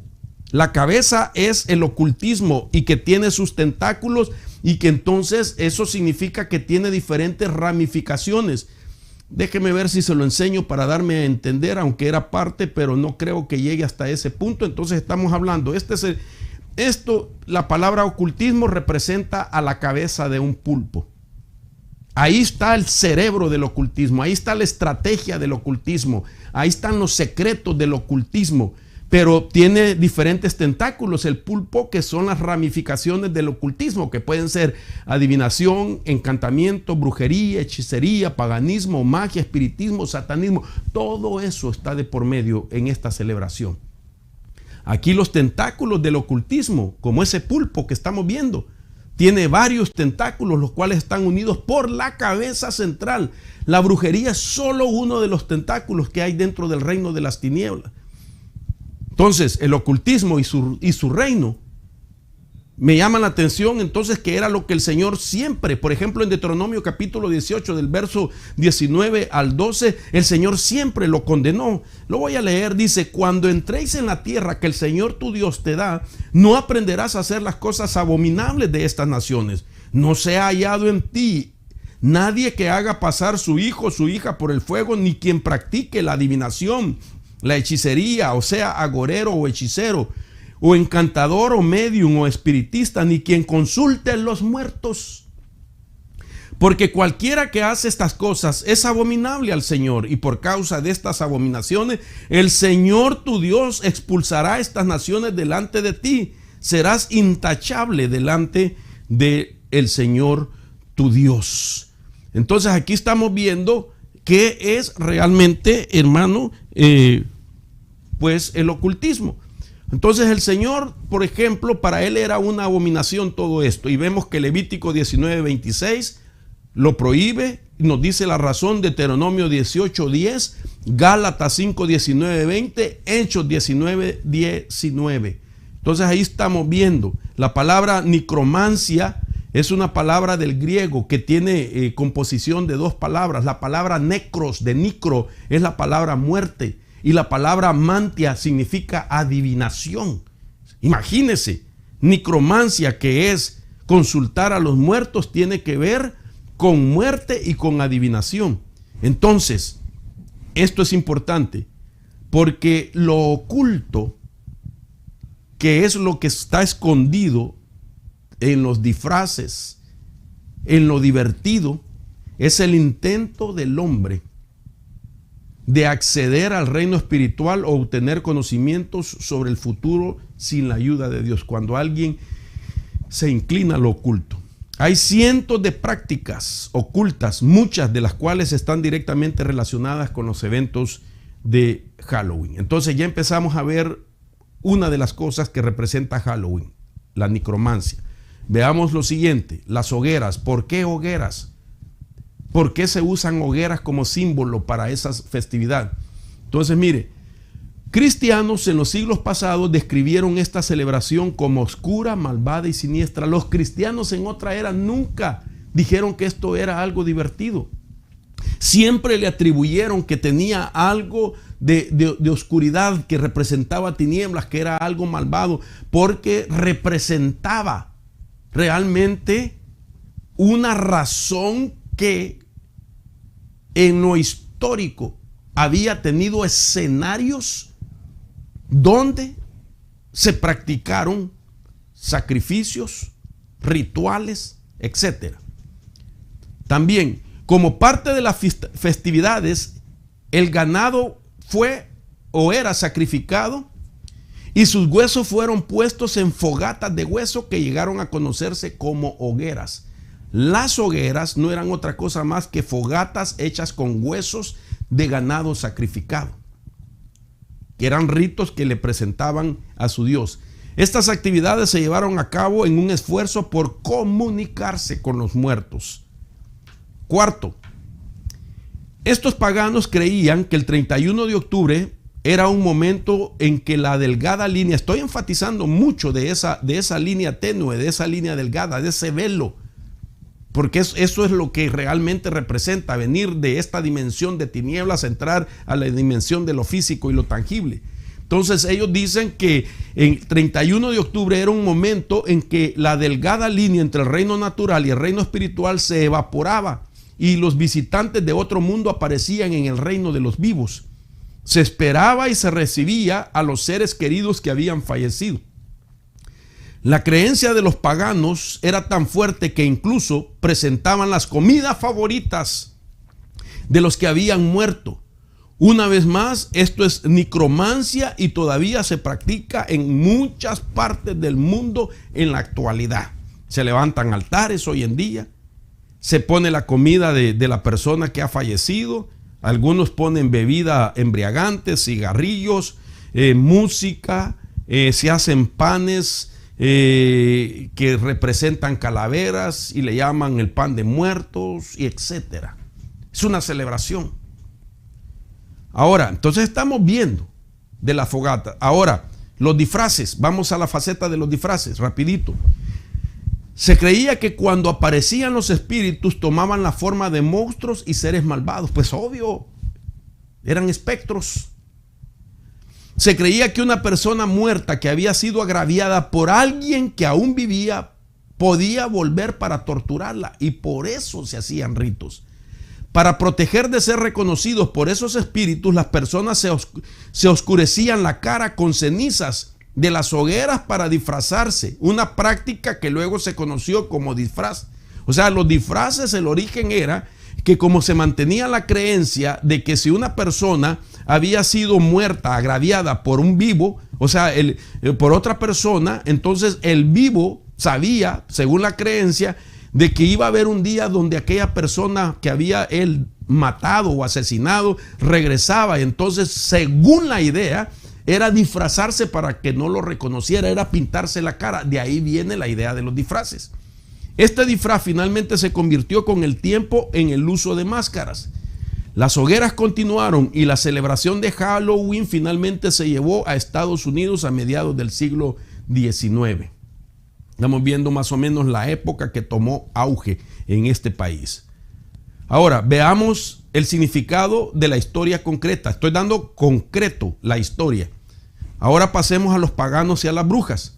La cabeza es el ocultismo, y que tiene sus tentáculos, y que entonces eso significa que tiene diferentes ramificaciones. Déjeme ver si se lo enseño para darme a entender, aunque era parte, pero no creo que llegue hasta ese punto. Entonces estamos hablando, la palabra ocultismo representa a la cabeza de un pulpo. Ahí está el cerebro del ocultismo, ahí está la estrategia del ocultismo, ahí están los secretos del ocultismo. Pero tiene diferentes tentáculos el pulpo, que son las ramificaciones del ocultismo, que pueden ser adivinación, encantamiento, brujería, hechicería, paganismo, magia, espiritismo, satanismo. Todo eso está de por medio en esta celebración. Aquí los tentáculos del ocultismo, como ese pulpo que estamos viendo, tiene varios tentáculos, los cuales están unidos por la cabeza central. La brujería es solo uno de los tentáculos que hay dentro del reino de las tinieblas. Entonces, el ocultismo y su reino me llama la atención, entonces, que era lo que el Señor siempre, por ejemplo, en Deuteronomio capítulo 18, del verso 19 al 12, el Señor siempre lo condenó. Lo voy a leer, dice: cuando entréis en la tierra que el Señor tu Dios te da, no aprenderás a hacer las cosas abominables de estas naciones. No sea hallado en ti nadie que haga pasar su hijo o su hija por el fuego, ni quien practique la adivinación, la hechicería, o sea, agorero o hechicero, o encantador o medium o espiritista, ni quien consulte los muertos. Porque cualquiera que hace estas cosas es abominable al Señor, y por causa de estas abominaciones el Señor tu Dios expulsará estas naciones delante de ti. Serás intachable delante del Señor tu Dios. Entonces aquí estamos viendo qué es realmente, hermano, pues el ocultismo. Entonces el Señor, por ejemplo, para él era una abominación todo esto. Y vemos que Levítico 19:26 lo prohíbe, nos dice la razón, Deuteronomio 18:10, Gálatas 5:19-20, Hechos 19:19. Entonces ahí estamos viendo la palabra necromancia. Es una palabra del griego que tiene composición de dos palabras. La palabra necros, de nicro, es la palabra muerte. Y la palabra mantia significa adivinación. Imagínese, necromancia, que es consultar a los muertos, tiene que ver con muerte y con adivinación. Entonces, esto es importante porque lo oculto, que es lo que está escondido en los disfraces, en lo divertido, es el intento del hombre de acceder al reino espiritual o obtener conocimientos sobre el futuro sin la ayuda de Dios. Cuando alguien se inclina a lo oculto. Hay cientos de prácticas ocultas, muchas de las cuales están directamente relacionadas con los eventos de Halloween. Entonces ya empezamos a ver una de las cosas que representa Halloween, la necromancia. Veamos lo siguiente, las hogueras. ¿Por qué hogueras? ¿Por qué se usan hogueras como símbolo para esa festividad? Entonces, mire, cristianos en los siglos pasados describieron esta celebración como oscura, malvada y siniestra. Los cristianos en otra era nunca dijeron que esto era algo divertido. Siempre le atribuyeron que tenía algo de oscuridad, que representaba tinieblas, que era algo malvado, porque representaba realmente una razón que en lo histórico había tenido escenarios donde se practicaron sacrificios, rituales, etc. También, como parte de las festividades, el ganado fue o era sacrificado y sus huesos fueron puestos en fogatas de hueso que llegaron a conocerse como hogueras. Las hogueras no eran otra cosa más que fogatas hechas con huesos de ganado sacrificado, que eran ritos que le presentaban a su Dios. Estas actividades se llevaron a cabo en un esfuerzo por comunicarse con los muertos. Cuarto, estos paganos creían que el 31 de octubre era un momento en que la delgada línea, estoy enfatizando mucho de esa línea tenue, de esa línea delgada, de ese velo, porque eso es lo que realmente representa venir de esta dimensión de tinieblas, entrar a la dimensión de lo físico y lo tangible. Entonces ellos dicen que el 31 de octubre era un momento en que la delgada línea entre el reino natural y el reino espiritual se evaporaba y los visitantes de otro mundo aparecían en el reino de los vivos. Se esperaba y se recibía a los seres queridos que habían fallecido. La creencia de los paganos era tan fuerte que incluso presentaban las comidas favoritas de los que habían muerto. Una vez más, esto es necromancia y todavía se practica en muchas partes del mundo en la actualidad. Se levantan altares hoy en día, se pone la comida de la persona que ha fallecido, algunos ponen bebida embriagante, cigarrillos, música, se hacen panes que representan calaveras y le llaman el pan de muertos y etcétera. Es una celebración. Ahora, entonces estamos viendo de la fogata. Ahora, los disfraces, vamos a la faceta de los disfraces, rapidito. Se creía que cuando aparecían los espíritus tomaban la forma de monstruos y seres malvados. Pues obvio, eran espectros. Se creía que una persona muerta que había sido agraviada por alguien que aún vivía podía volver para torturarla, y por eso se hacían ritos. Para proteger de ser reconocidos por esos espíritus, las personas se oscurecían la cara con cenizas de las hogueras para disfrazarse, una práctica que luego se conoció como disfraz. O sea, los disfraces, el origen era que como se mantenía la creencia de que si una persona había sido muerta, agraviada por un vivo, o sea, por otra persona, entonces el vivo sabía, según la creencia, de que iba a haber un día donde aquella persona que había él matado o asesinado regresaba. Entonces, según la idea, era disfrazarse para que no lo reconociera, era pintarse la cara. De ahí viene la idea de los disfraces. Este disfraz finalmente se convirtió con el tiempo en el uso de máscaras. Las hogueras continuaron y la celebración de Halloween finalmente se llevó a Estados Unidos a mediados del siglo XIX. Estamos viendo más o menos la época que tomó auge en este país. Ahora, veamos el significado de la historia concreta. Estoy dando concreto la historia. Ahora pasemos a los paganos y a las brujas.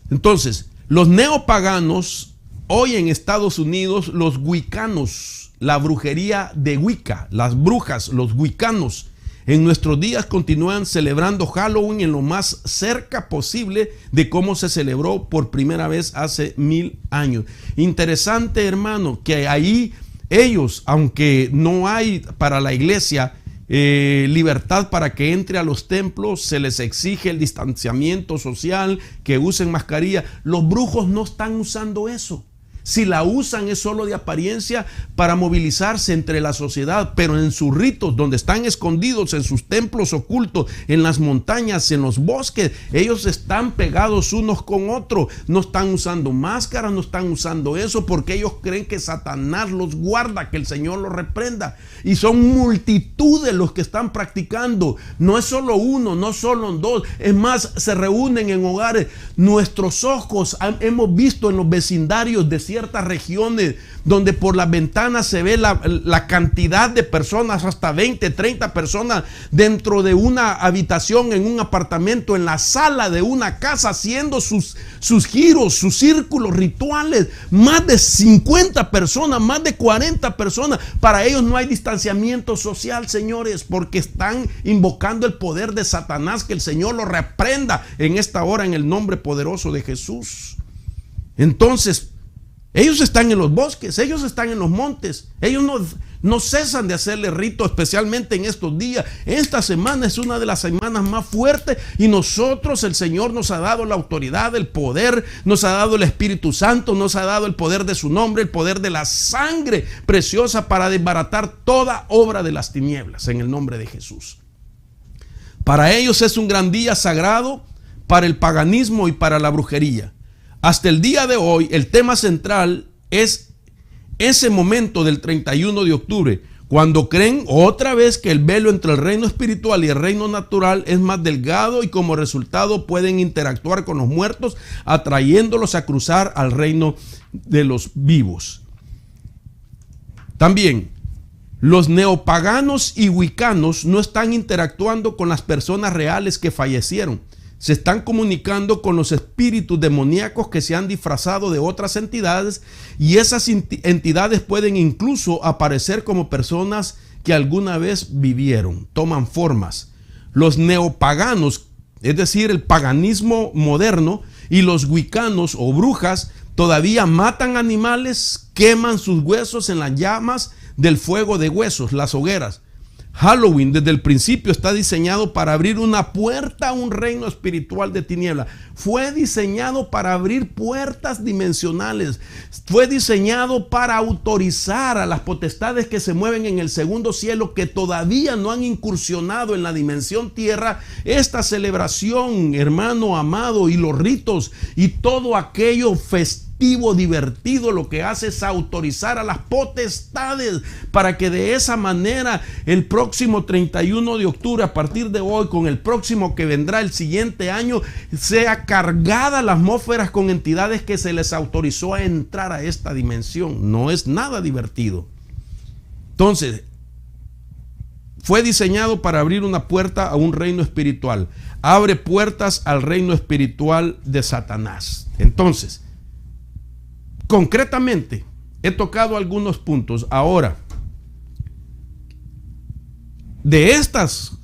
Entonces, los neopaganos, hoy en Estados Unidos, los wiccanos, la brujería de Wicca, las brujas, los wiccanos, en nuestros días continúan celebrando Halloween en lo más cerca posible de cómo se celebró por primera vez hace 1000 años. Interesante, hermano, que ahí ellos, aunque no hay para la iglesia libertad para que entre a los templos, se les exige el distanciamiento social, que usen mascarilla. Los brujos no están usando eso. Si la usan es solo de apariencia para movilizarse entre la sociedad, pero en sus ritos, donde están escondidos en sus templos ocultos, en las montañas, en los bosques, ellos están pegados unos con otros. No están usando máscaras, no están usando eso, porque ellos creen que Satanás los guarda, que el Señor los reprenda. Y son multitudes los que están practicando. No es solo uno, no solo dos. Es más, se reúnen en hogares. Nuestros ojos hemos visto en los vecindarios de ciertas regiones donde por las ventanas se ve la cantidad de personas, hasta 20, 30 personas dentro de una habitación, en un apartamento, en la sala de una casa, haciendo sus giros, sus círculos rituales. Más de 50 personas, más de 40 personas. Para ellos no hay distanciamiento social, señores, porque están invocando el poder de Satanás. Que el Señor lo reprenda en esta hora en el nombre poderoso de Jesús. Entonces, ellos están en los bosques, ellos están en los montes, ellos no cesan de hacerle rito, especialmente en estos días. Esta semana es una de las semanas más fuertes y nosotros, el Señor nos ha dado la autoridad, el poder, nos ha dado el Espíritu Santo, nos ha dado el poder de su nombre, el poder de la sangre preciosa para desbaratar toda obra de las tinieblas en el nombre de Jesús. Para ellos es un gran día sagrado, para el paganismo y para la brujería. Hasta el día de hoy, el tema central es ese momento del 31 de octubre, cuando creen otra vez que el velo entre el reino espiritual y el reino natural es más delgado y como resultado pueden interactuar con los muertos, atrayéndolos a cruzar al reino de los vivos. También, los neopaganos y wiccanos no están interactuando con las personas reales que fallecieron. Se están comunicando con los espíritus demoníacos que se han disfrazado de otras entidades, y esas entidades pueden incluso aparecer como personas que alguna vez vivieron, toman formas. Los neopaganos, es decir, el paganismo moderno, y los wiccanos o brujas todavía matan animales, queman sus huesos en las llamas del fuego de huesos, las hogueras. Halloween desde el principio está diseñado para abrir una puerta a un reino espiritual de tiniebla. Fue diseñado para abrir puertas dimensionales. Fue diseñado para autorizar a las potestades que se mueven en el segundo cielo, que todavía no han incursionado en la dimensión tierra, esta celebración, hermano amado, y los ritos y todo aquello festivo, divertido, lo que hace es autorizar a las potestades para que de esa manera el próximo 31 de octubre, a partir de hoy, con el próximo que vendrá el siguiente año, sea cargada la atmósfera con entidades que se les autorizó a entrar a esta dimensión. No es nada divertido. Entonces, fue diseñado para abrir una puerta a un reino espiritual. Abre puertas al reino espiritual de Satanás. Entonces, concretamente, he tocado algunos puntos. Ahora, de estas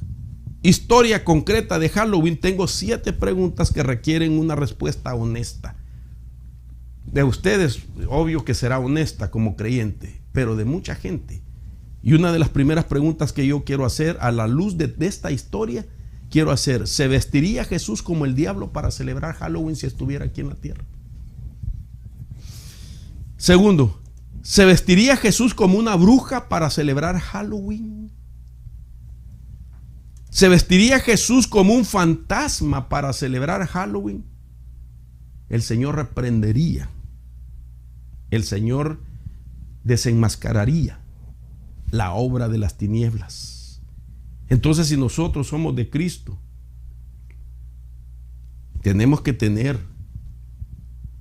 historia concreta de Halloween, tengo 7 preguntas que requieren una respuesta honesta. De ustedes, obvio que será honesta como creyente, pero de mucha gente. Y una de las primeras preguntas que yo quiero hacer a la luz de esta historia, quiero hacer: ¿se vestiría Jesús como el diablo para celebrar Halloween si estuviera aquí en la tierra? Segundo, ¿se vestiría Jesús como una bruja para celebrar Halloween? ¿Se vestiría Jesús como un fantasma para celebrar Halloween? El Señor reprendería. El Señor desenmascararía la obra de las tinieblas. Entonces, si nosotros somos de Cristo, tenemos que tener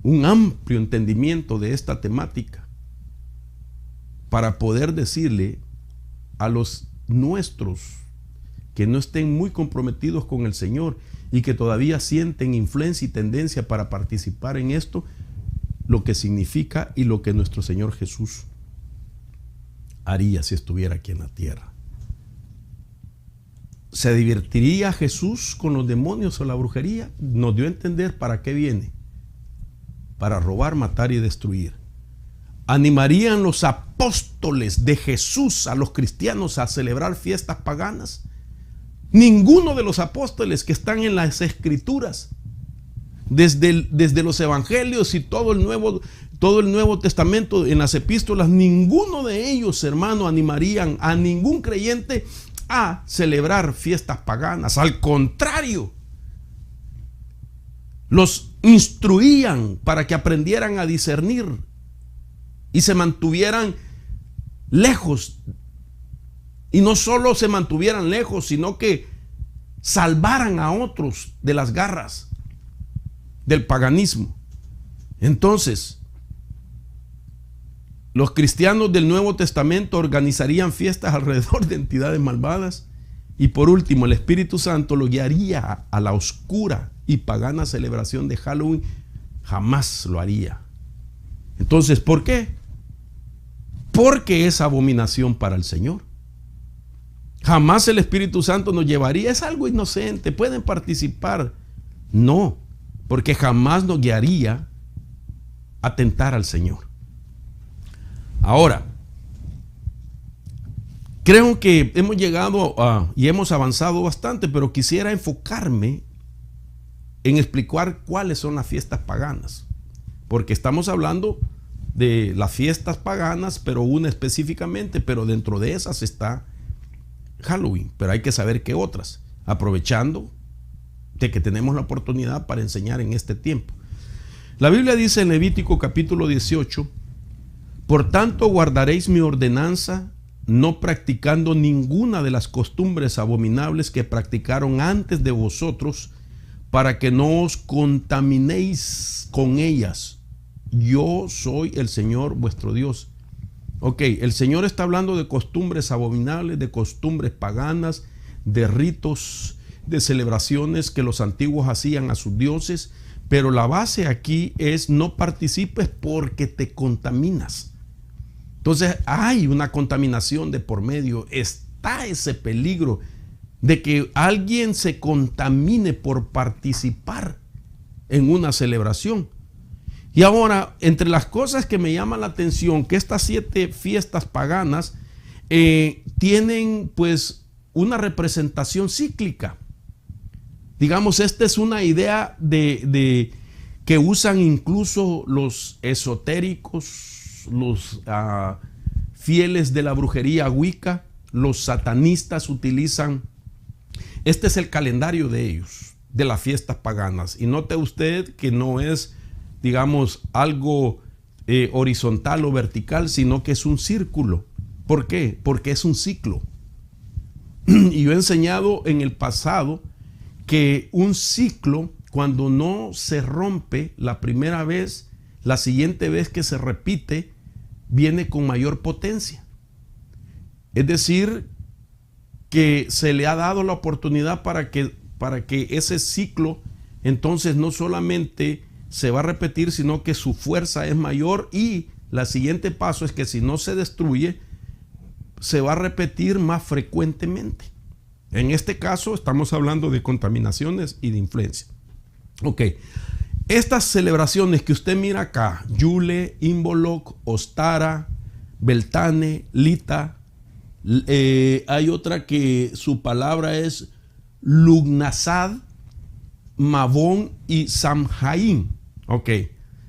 un amplio entendimiento de esta temática para poder decirle a los nuestros que no estén muy comprometidos con el Señor y que todavía sienten influencia y tendencia para participar en esto, lo que significa y lo que nuestro Señor Jesús haría si estuviera aquí en la tierra. ¿Se divertiría Jesús con los demonios o la brujería? Nos dio a entender para qué viene: para robar, matar y destruir. ¿Animarían los apóstoles de Jesús a los cristianos a celebrar fiestas paganas? Ninguno de los apóstoles que están en las Escrituras, desde los evangelios y todo el Nuevo Testamento, en las epístolas, ninguno de ellos, hermano, animarían a ningún creyente a celebrar fiestas paganas. Al contrario, los instruían para que aprendieran a discernir y se mantuvieran lejos. Y no solo se mantuvieran lejos, sino que salvaran a otros de las garras del paganismo. Entonces, los cristianos del Nuevo Testamento organizarían fiestas alrededor de entidades malvadas. Y por último, el Espíritu Santo lo guiaría a la oscura y pagana celebración de Halloween. Jamás lo haría. Entonces, ¿por qué? Porque es abominación para el Señor. Jamás el Espíritu Santo nos llevaría, es algo inocente, pueden participar. No, porque jamás nos guiaría a tentar al Señor. Ahora, creo que hemos llegado y hemos avanzado bastante, pero quisiera enfocarme en explicar cuáles son las fiestas paganas, porque estamos hablando de las fiestas paganas, pero una específicamente, pero dentro de esas está Halloween, pero hay que saber qué otras, aprovechando de que tenemos la oportunidad para enseñar en este tiempo. La Biblia dice en Levítico capítulo 18: por tanto guardaréis mi ordenanza, no practicando ninguna de las costumbres abominables que practicaron antes de vosotros, para que no os contaminéis con ellas. Yo soy el Señor vuestro Dios. Ok, el Señor está hablando de costumbres abominables, de costumbres paganas, de ritos, de celebraciones que los antiguos hacían a sus dioses, pero la base aquí es: no participes porque te contaminas. Entonces hay una contaminación de por medio, está ese peligro de que alguien se contamine por participar en una celebración. Y ahora, entre las cosas que me llaman la atención, que estas 7 fiestas paganas tienen pues una representación cíclica. Digamos, esta es una idea de que usan incluso los esotéricos, los fieles de la brujería wicca, los satanistas utilizan. Este es el calendario de ellos, de las fiestas paganas. Y note usted que no es, digamos, algo horizontal o vertical, sino que es un círculo. ¿Por qué? Porque es un ciclo. Y yo he enseñado en el pasado que un ciclo, cuando no se rompe la primera vez, la siguiente vez que se repite, viene con mayor potencia. Es decir, que se le ha dado la oportunidad para que ese ciclo entonces no solamente se va a repetir, sino que su fuerza es mayor, y el siguiente paso es que si no se destruye, se va a repetir más frecuentemente. En este caso estamos hablando de contaminaciones y de influencia. Ok, estas celebraciones que usted mira acá, Yule, Imbolc, Ostara, Beltane, Lita, hay otra que su palabra es Lugnasad, Mabón y Samhain. Ok,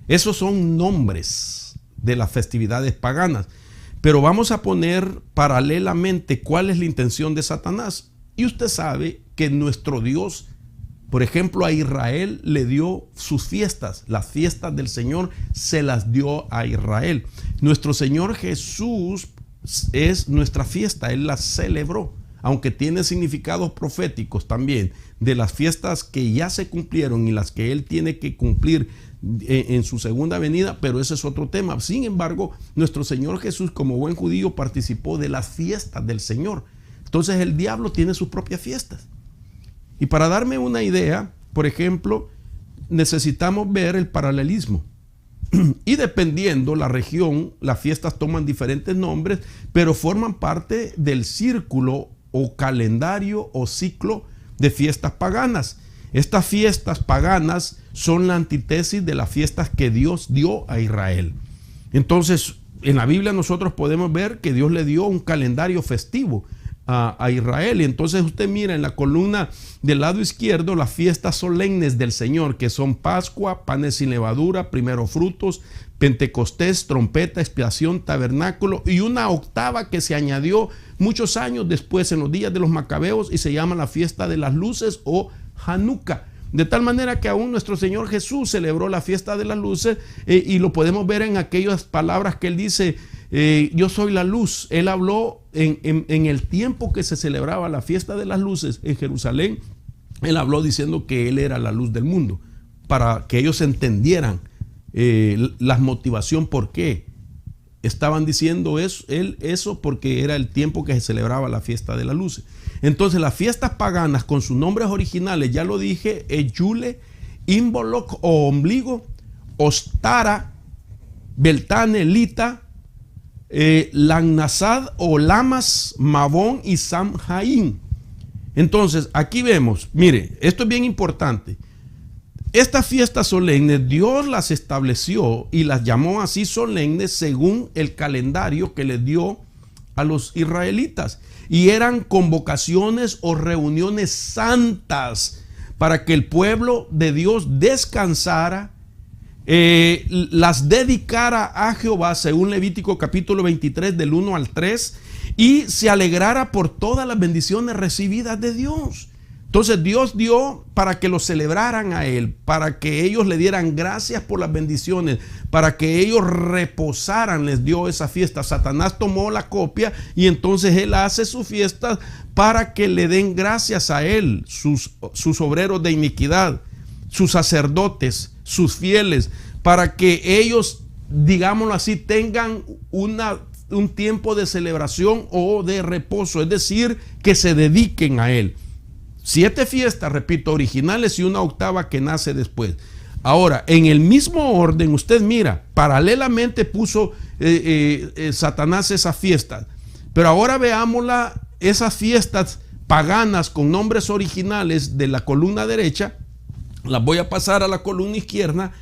esos son nombres de las festividades paganas, pero vamos a poner paralelamente cuál es la intención de Satanás. Y usted sabe que nuestro Dios, por ejemplo, a Israel le dio sus fiestas. Las fiestas del Señor se las dio a Israel. Nuestro Señor Jesús es nuestra fiesta. Él la celebró, aunque tiene significados proféticos también de las fiestas que ya se cumplieron y las que Él tiene que cumplir en su segunda venida, pero ese es otro tema. Sin embargo, nuestro Señor Jesús, como buen judío, participó de las fiestas del Señor. Entonces el diablo tiene sus propias fiestas. Y para darme una idea, por ejemplo, necesitamos ver el paralelismo. Y dependiendo la región, las fiestas toman diferentes nombres, pero forman parte del círculo o calendario o ciclo de fiestas paganas. Estas fiestas paganas son la antítesis de las fiestas que Dios dio a Israel. Entonces, en la Biblia nosotros podemos ver que Dios le dio un calendario festivo a Israel. Y entonces usted mira en la columna del lado izquierdo las fiestas solemnes del Señor, que son Pascua, panes sin levadura, primeros frutos, Pentecostés, trompeta, expiación, tabernáculo, y una octava que se añadió muchos años después en los días de los Macabeos y se llama la fiesta de las luces o Hanukkah. De tal manera que aún nuestro Señor Jesús celebró la fiesta de las luces y lo podemos ver en aquellas palabras que Él dice, yo soy la luz. Él habló en el tiempo que se celebraba la fiesta de las luces en Jerusalén. Él habló diciendo que Él era la luz del mundo, para que ellos entendieran la motivación por qué estaban diciendo eso porque era el tiempo que se celebraba la fiesta de las luces. Entonces las fiestas paganas con sus nombres originales, ya lo dije, es Yule, Imbolc o ombligo, Ostara, Beltane, Lita, Lagnasad o Lamas, Mabón y Samhain. Entonces aquí vemos, mire, esto es bien importante. Estas fiestas solemnes Dios las estableció y las llamó así solemnes según el calendario que les dio a los israelitas, y eran convocaciones o reuniones santas para que el pueblo de Dios descansara, las dedicara a Jehová según Levítico capítulo 23 del 1 al 3 y se alegrara por todas las bendiciones recibidas de Dios. Entonces Dios dio para que lo celebraran a Él, para que ellos le dieran gracias por las bendiciones, para que ellos reposaran, les dio esa fiesta. Satanás tomó la copia y entonces él hace su fiesta para que le den gracias a Él, sus obreros de iniquidad, sus sacerdotes, sus fieles, para que ellos, digámoslo así, tengan un tiempo de celebración o de reposo, es decir, que se dediquen a Él. 7 fiestas, repito, originales y una octava que nace después. Ahora, en el mismo orden, usted mira, paralelamente puso Satanás esas fiestas. Pero ahora veámosla, esas fiestas paganas con nombres originales de la columna derecha, las voy a pasar a la columna izquierda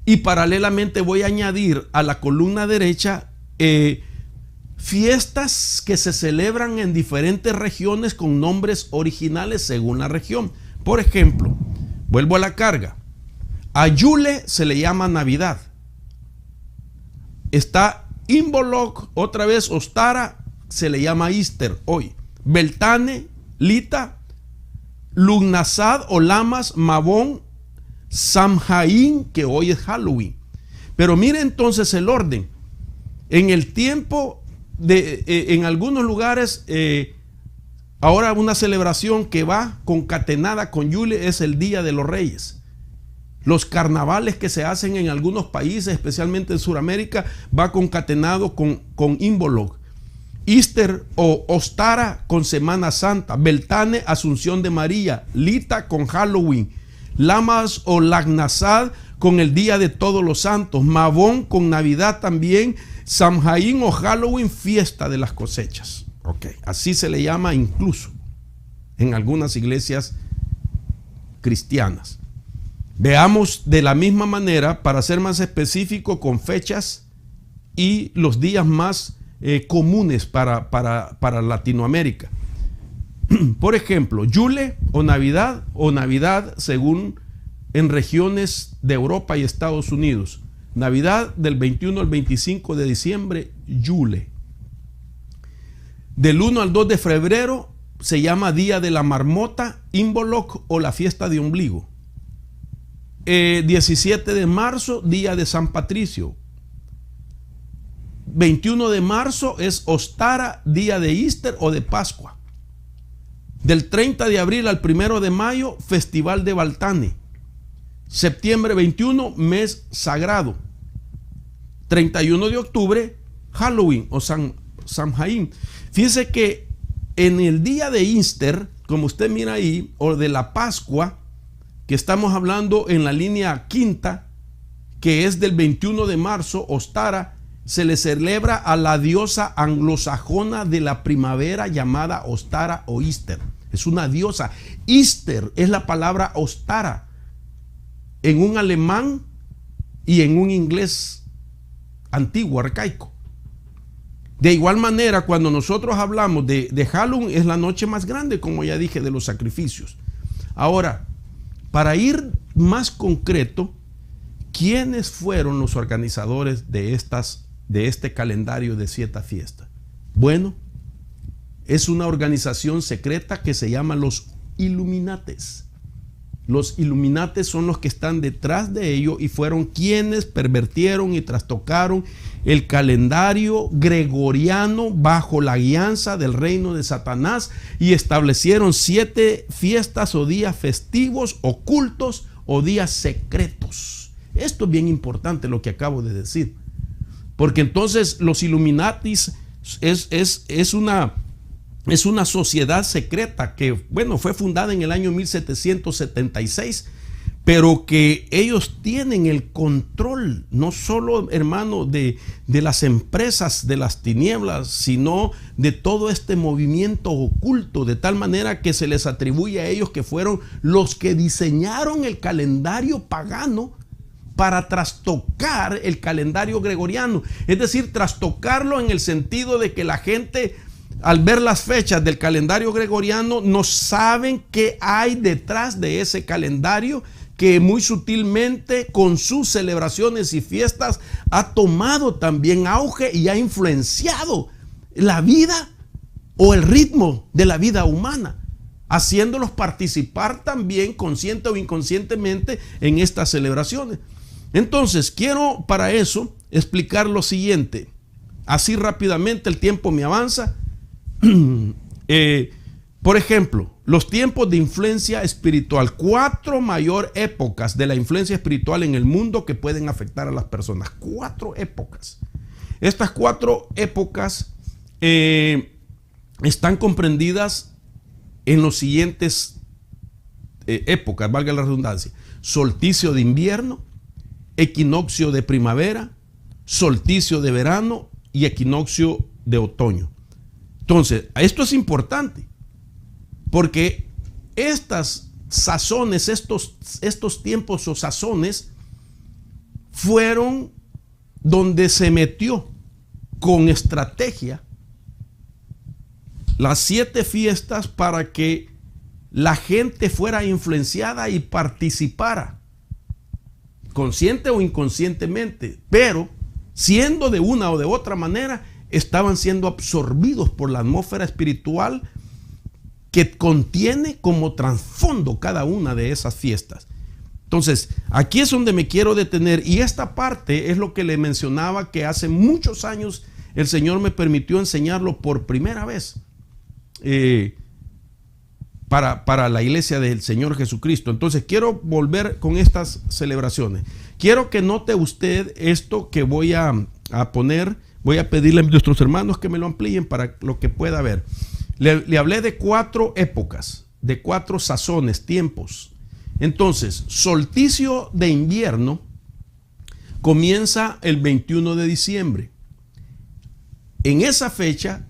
y paralelamente voy a añadir a la columna derecha fiestas que se celebran en diferentes regiones con nombres originales según la región. Por ejemplo, vuelvo a la carga. A Yule se le llama Navidad. Está Imbolc, otra vez Ostara, se le llama Easter hoy. Beltane, Lita, Lugnasad o Lamas, Mabón, Samhain, que hoy es Halloween. Pero mire entonces el orden. En el tiempo en algunos lugares, ahora una celebración que va concatenada con Yule es el Día de los Reyes. Los carnavales que se hacen en algunos países, especialmente en Sudamérica, va concatenado con Imbolc. Easter o Ostara con Semana Santa. Beltane, Asunción de María. Lita con Halloween. Lamas o Lagnasad con el Día de Todos los Santos. Mabón con Navidad también. Samhain o Halloween, fiesta de las cosechas. Así se le llama incluso en algunas iglesias cristianas. Veamos de la misma manera, para ser más específico, con fechas y los días más comunes para Latinoamérica. Por ejemplo, Yule o Navidad según en regiones de Europa y Estados Unidos. Navidad del 21 al 25 de diciembre, Yule. Del 1 al 2 de febrero, se llama Día de la Marmota, Imbolc o la fiesta de ombligo. 17 de marzo, Día de San Patricio. 21 de marzo es Ostara, día de Easter o de Pascua. Del 30 de abril al 1 de mayo, Festival de Baltane. Septiembre 21, mes sagrado. 31 de octubre, Halloween o Samhain. Fíjese que en el día de Easter, como usted mira ahí, o de la Pascua, que estamos hablando en la línea quinta, que es del 21 de marzo, Ostara, se le celebra a la diosa anglosajona de la primavera llamada Ostara o Easter. Es una diosa. Easter es la palabra Ostara en un alemán y en un inglés antiguo, arcaico. De igual manera, cuando nosotros hablamos de Halloween, es la noche más grande, como ya dije, de los sacrificios. Ahora, para ir más concreto, ¿quiénes fueron los organizadores de este calendario de 7 fiestas? Bueno, es una organización secreta que se llama los Illuminates. Los Illuminates son los que están detrás de ello y fueron quienes pervertieron y trastocaron el calendario gregoriano bajo la guianza del reino de Satanás y establecieron 7 fiestas o días festivos, ocultos o días secretos. Esto es bien importante lo que acabo de decir, porque entonces los Illuminatis es una sociedad secreta que, bueno, fue fundada en el año 1776, pero que ellos tienen el control, no solo, hermano, de las empresas de las tinieblas, sino de todo este movimiento oculto, de tal manera que se les atribuye a ellos que fueron los que diseñaron el calendario pagano para trastocar el calendario gregoriano. Es decir, trastocarlo en el sentido de que la gente, al ver las fechas del calendario gregoriano, no saben qué hay detrás de ese calendario que muy sutilmente con sus celebraciones y fiestas ha tomado también auge y ha influenciado la vida o el ritmo de la vida humana, haciéndolos participar también consciente o inconscientemente en estas celebraciones. Entonces, quiero para eso explicar lo siguiente. Así rápidamente, el tiempo me avanza. Por ejemplo, los tiempos de influencia espiritual. 4 mayor épocas de la influencia espiritual en el mundo que pueden afectar a las personas. 4 épocas. Estas 4 épocas están comprendidas en los siguientes épocas, valga la redundancia: solsticio de invierno, equinoccio de primavera, solsticio de verano y equinoccio de otoño. Entonces, esto es importante porque estas sazones, estos tiempos o sazones fueron donde se metió con estrategia las 7 fiestas para que la gente fuera influenciada y participara, consciente o inconscientemente, pero siendo de una o de otra manera, estaban siendo absorbidos por la atmósfera espiritual que contiene como trasfondo cada una de esas fiestas. Entonces, aquí es donde me quiero detener, y esta parte es lo que le mencionaba, que hace muchos años el Señor me permitió enseñarlo por primera vez para la iglesia del Señor Jesucristo. Entonces, quiero volver con estas celebraciones. Quiero que note usted esto que voy a poner. Voy a pedirle a nuestros hermanos que me lo amplíen para lo que pueda ver. Le hablé de 4 épocas, de 4 sazones, tiempos. Entonces, solsticio de invierno comienza el 21 de diciembre. En esa fecha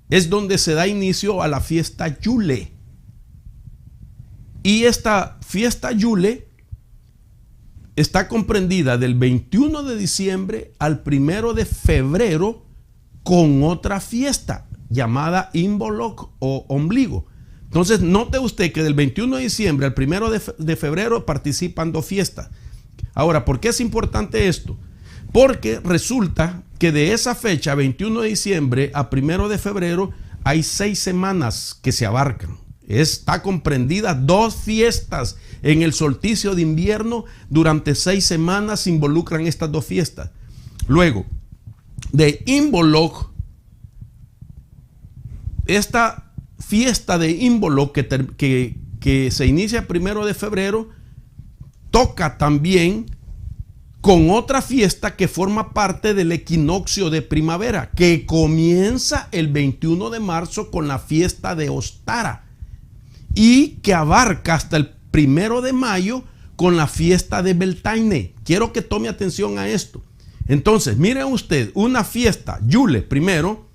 es donde se da inicio a la fiesta Yule. Y esta fiesta Yule está comprendida del 21 de diciembre al 1 de febrero con otra fiesta llamada Imbolc o ombligo. Entonces, note usted que del 21 de diciembre al 1 de febrero participan 2 fiestas. Ahora, ¿por qué es importante esto? Porque resulta que de esa fecha, 21 de diciembre a 1 de febrero, hay 6 semanas que se abarcan. Está comprendida 2 fiestas en el solsticio de invierno. Durante 6 semanas se involucran estas 2 fiestas. Luego, de Imbolc, esta fiesta de Imbolc que se inicia 1 de febrero, toca también con otra fiesta que forma parte del equinoccio de primavera, que comienza el 21 de marzo con la fiesta de Ostara y que abarca hasta el 1 de mayo con la fiesta de Beltane. Quiero que tome atención a esto. Entonces, miren usted, una fiesta, Yule primero,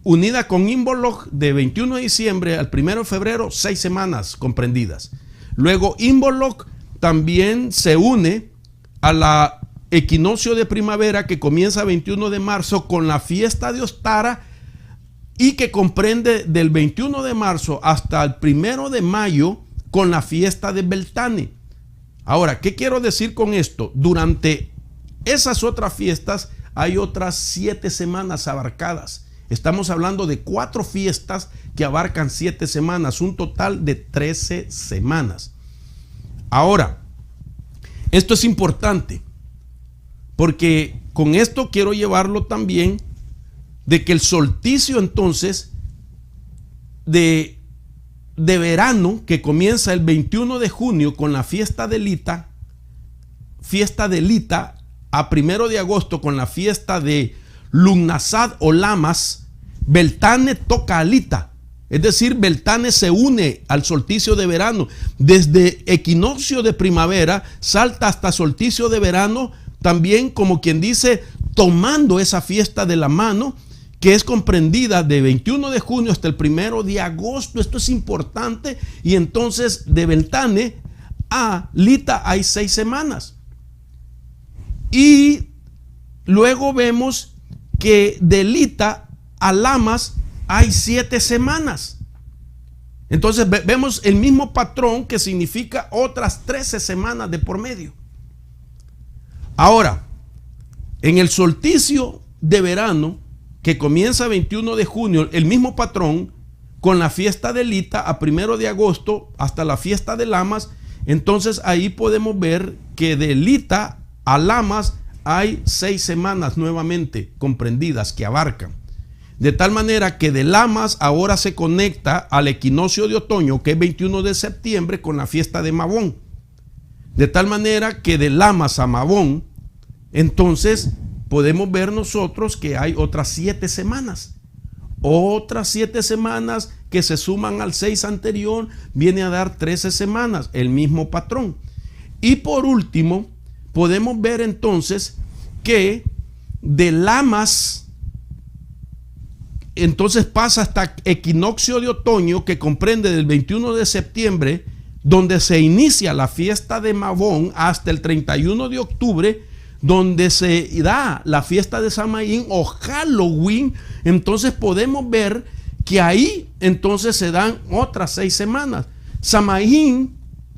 unida con Imbolc de 21 de diciembre al 1 de febrero, 6 semanas comprendidas. Luego Imbolc también se une a la equinoccio de primavera que comienza 21 de marzo con la fiesta de Ostara y que comprende del 21 de marzo hasta el 1 de mayo con la fiesta de Beltane. Ahora, ¿qué quiero decir con esto? Durante esas otras fiestas hay otras 7 semanas abarcadas. Estamos hablando de 4 fiestas que abarcan 7 semanas, un total de 13 semanas. Ahora, esto es importante porque con esto quiero llevarlo también de que el solsticio entonces de verano que comienza el 21 de junio con la fiesta de Lita a 1 de agosto con la fiesta de Lugnasad o Lamas, Beltane toca a Lita. Es decir, Beltane se une al solsticio de verano. Desde equinoccio de primavera salta hasta solsticio de verano, también como quien dice, tomando esa fiesta de la mano, que es comprendida de 21 de junio hasta el 1 de agosto. Esto es importante. Y entonces de Beltane a Lita hay 6 semanas. Y luego vemos que de Lita a Lamas hay 7 semanas. Entonces vemos el mismo patrón que significa otras 13 semanas de por medio. Ahora, en el solsticio de verano que comienza 21 de junio, el mismo patrón con la fiesta de Lita a 1 de agosto hasta la fiesta de Lamas. Entonces ahí podemos ver que de Lita a Lamas hay 6 semanas nuevamente comprendidas que abarcan. De tal manera que de Lamas ahora se conecta al equinoccio de otoño, que es 21 de septiembre, con la fiesta de Mabón. De tal manera que de Lamas a Mabón, entonces podemos ver nosotros que hay otras 7 semanas. Otras 7 semanas que se suman al 6 anterior, viene a dar 13 semanas, el mismo patrón. Y por último, podemos ver entonces que de Lamas entonces pasa hasta equinoccio de otoño, que comprende del 21 de septiembre, donde se inicia la fiesta de Mabón, hasta el 31 de octubre, donde se da la fiesta de Samaín o Halloween. Entonces podemos ver que ahí entonces se dan otras 6 semanas. Samaín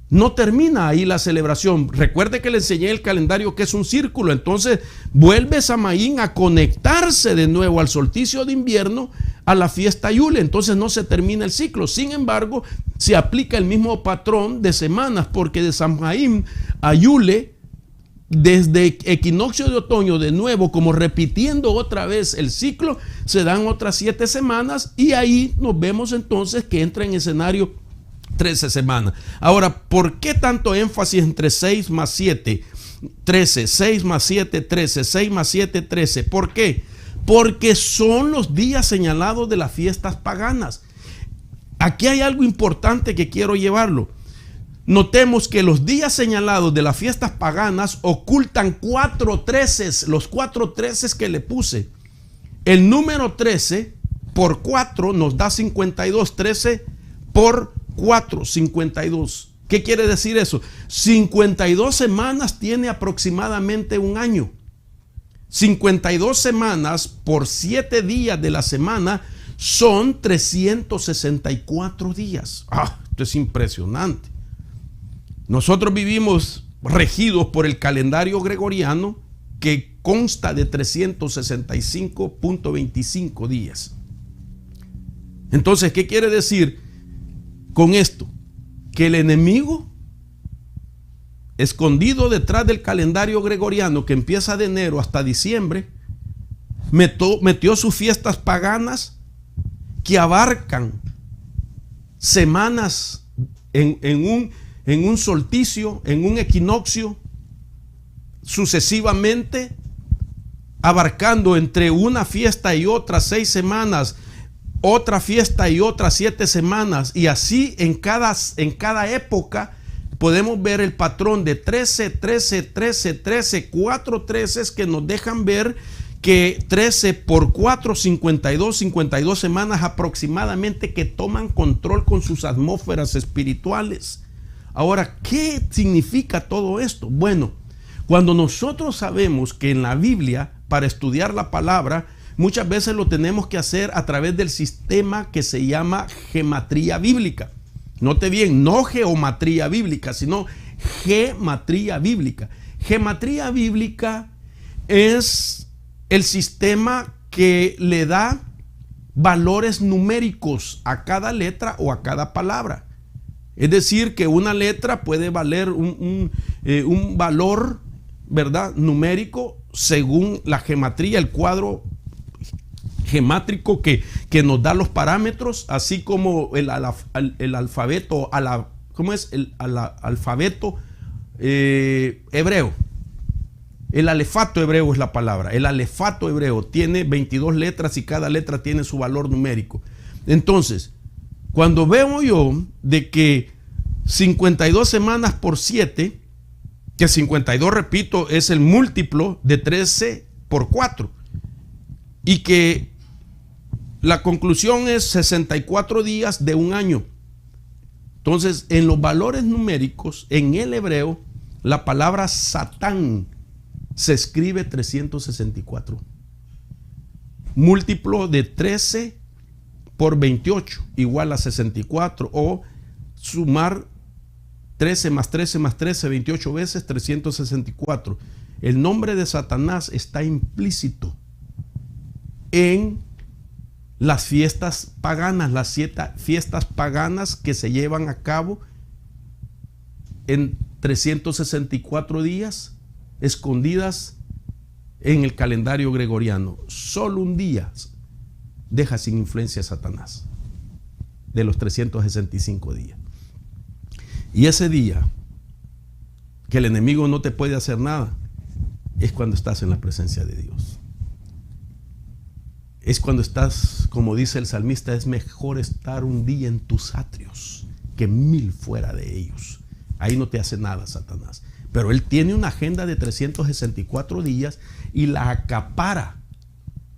no termina ahí la celebración. Recuerde que le enseñé el calendario que es un círculo. Entonces vuelve Samaín a conectarse de nuevo al solsticio de invierno, a la fiesta Yule. Entonces no se termina el ciclo. Sin embargo, se aplica el mismo patrón de semanas, porque de Samaín a Yule, desde equinoccio de otoño, de nuevo, como repitiendo otra vez el ciclo, se dan otras 7 semanas. Y ahí nos vemos entonces que entra en escenario 13 semanas. Ahora, ¿por qué tanto énfasis entre 6 más 7, 13, 6 más 7, 13, 6 más 7, 13? ¿Por qué? Porque son los días señalados de las fiestas paganas. Aquí hay algo importante que quiero llevarlo. Notemos que los días señalados de las fiestas paganas ocultan 4 treces, los 4 treces que le puse. El número 13 por 4 nos da 52, 13 por 4, 52. ¿Qué quiere decir eso? 52 semanas tiene aproximadamente un año. 52 semanas por 7 días de la semana son 364 días. Esto es impresionante. Nosotros vivimos regidos por el calendario gregoriano, que consta de 365.25 días. Entonces, ¿qué quiere decir con esto? Que el enemigo, escondido detrás del calendario gregoriano que empieza de enero hasta diciembre, metió sus fiestas paganas que abarcan semanas en un solsticio, en un equinoccio, sucesivamente, abarcando entre una fiesta y otra 6 semanas, otra fiesta y otras 7 semanas, y así en cada época podemos ver el patrón de 13, 13, 13, 13, 4 13 que nos dejan ver que 13 por 4, 52 semanas aproximadamente que toman control con sus atmósferas espirituales. Ahora, ¿qué significa todo esto? Bueno, cuando nosotros sabemos que en la Biblia, para estudiar la palabra, muchas veces lo tenemos que hacer a través del sistema que se llama gematría bíblica. Note bien, no geometría bíblica, sino gematría bíblica. Gematría bíblica es el sistema que le da valores numéricos a cada letra o a cada palabra. Es decir, que una letra puede valer un valor, ¿verdad?, numérico según la gematría, el cuadro gemátrico que nos da los parámetros, así como el alfabeto, ¿cómo es? El alfabeto hebreo. El alefato hebreo es la palabra. El alefato hebreo tiene 22 letras y cada letra tiene su valor numérico. Entonces, cuando veo yo de que 52 semanas por 7, que 52, repito, es el múltiplo de 13 por 4, y que la conclusión es 64 días de un año. Entonces, en los valores numéricos, en el hebreo, la palabra Satán se escribe 364. Múltiplo de 13 por 28 igual a 64, o sumar 13 más 13 más 13, 28 veces 364. El nombre de Satanás está implícito en las fiestas paganas, las 7 fiestas paganas que se llevan a cabo en 364 días, escondidas en el calendario gregoriano. Solo un día deja sin influencia a Satanás de los 365 días. Y ese día que el enemigo no te puede hacer nada es cuando estás en la presencia de Dios. Es cuando estás, como dice el salmista, es mejor estar un día en tus atrios que 1000 fuera de ellos. Ahí no te hace nada Satanás. Pero él tiene una agenda de 364 días y la acapara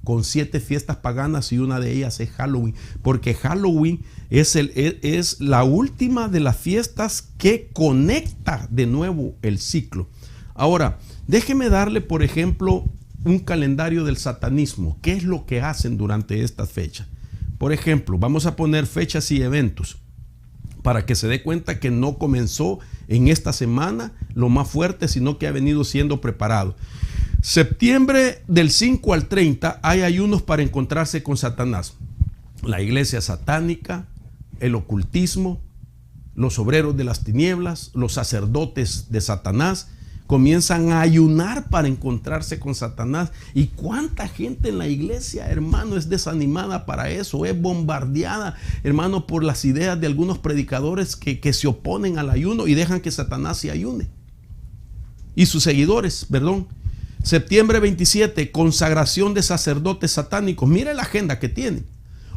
con 7 fiestas paganas, y una de ellas es Halloween, porque Halloween es la última de las fiestas que conecta de nuevo el ciclo. Ahora, déjeme darle, por ejemplo, un calendario del satanismo. ¿Qué es lo que hacen durante estas fechas? Por ejemplo, vamos a poner fechas y eventos para que se dé cuenta que no comenzó en esta semana lo más fuerte, sino que ha venido siendo preparado. Septiembre del 5 al 30 hay ayunos para encontrarse con Satanás. La iglesia satánica, el ocultismo, los obreros de las tinieblas, los sacerdotes de Satanás comienzan a ayunar para encontrarse con Satanás. ¿Y cuánta gente en la iglesia, hermano, es desanimada para eso? Es bombardeada, hermano, por las ideas de algunos predicadores que se oponen al ayuno y dejan que Satanás se ayune. Y sus seguidores, perdón. Septiembre 27, consagración de sacerdotes satánicos. Mire la agenda que tiene.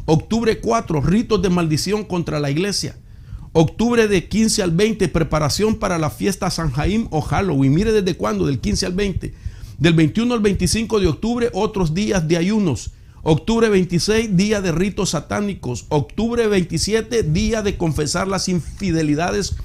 Octubre 4, ritos de maldición contra la iglesia. Octubre de 15 al 20, preparación para la fiesta San Jaim o Halloween. Mire desde cuándo, del 15 al 20. Del 21 al 25 de octubre, otros días de ayunos. Octubre 26, día de ritos satánicos. Octubre 27, día de confesar las infidelidades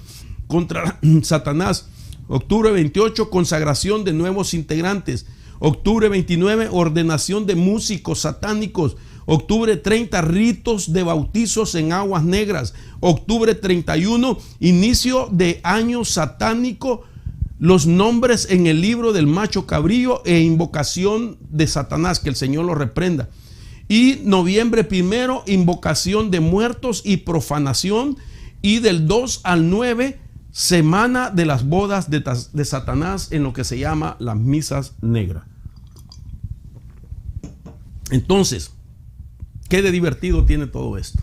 contra Satanás. Octubre 28, consagración de nuevos integrantes. Octubre 29, ordenación de músicos satánicos. Octubre 30, ritos de bautizos en aguas negras. Octubre 31, inicio de año satánico, los nombres en el libro del macho cabrío e invocación de Satanás, que el Señor lo reprenda. Y noviembre 1, invocación de muertos y profanación. Y del 2 al 9, semana de las bodas de Satanás, en lo que se llama las misas negras. Entonces, ¿qué de divertido tiene todo esto?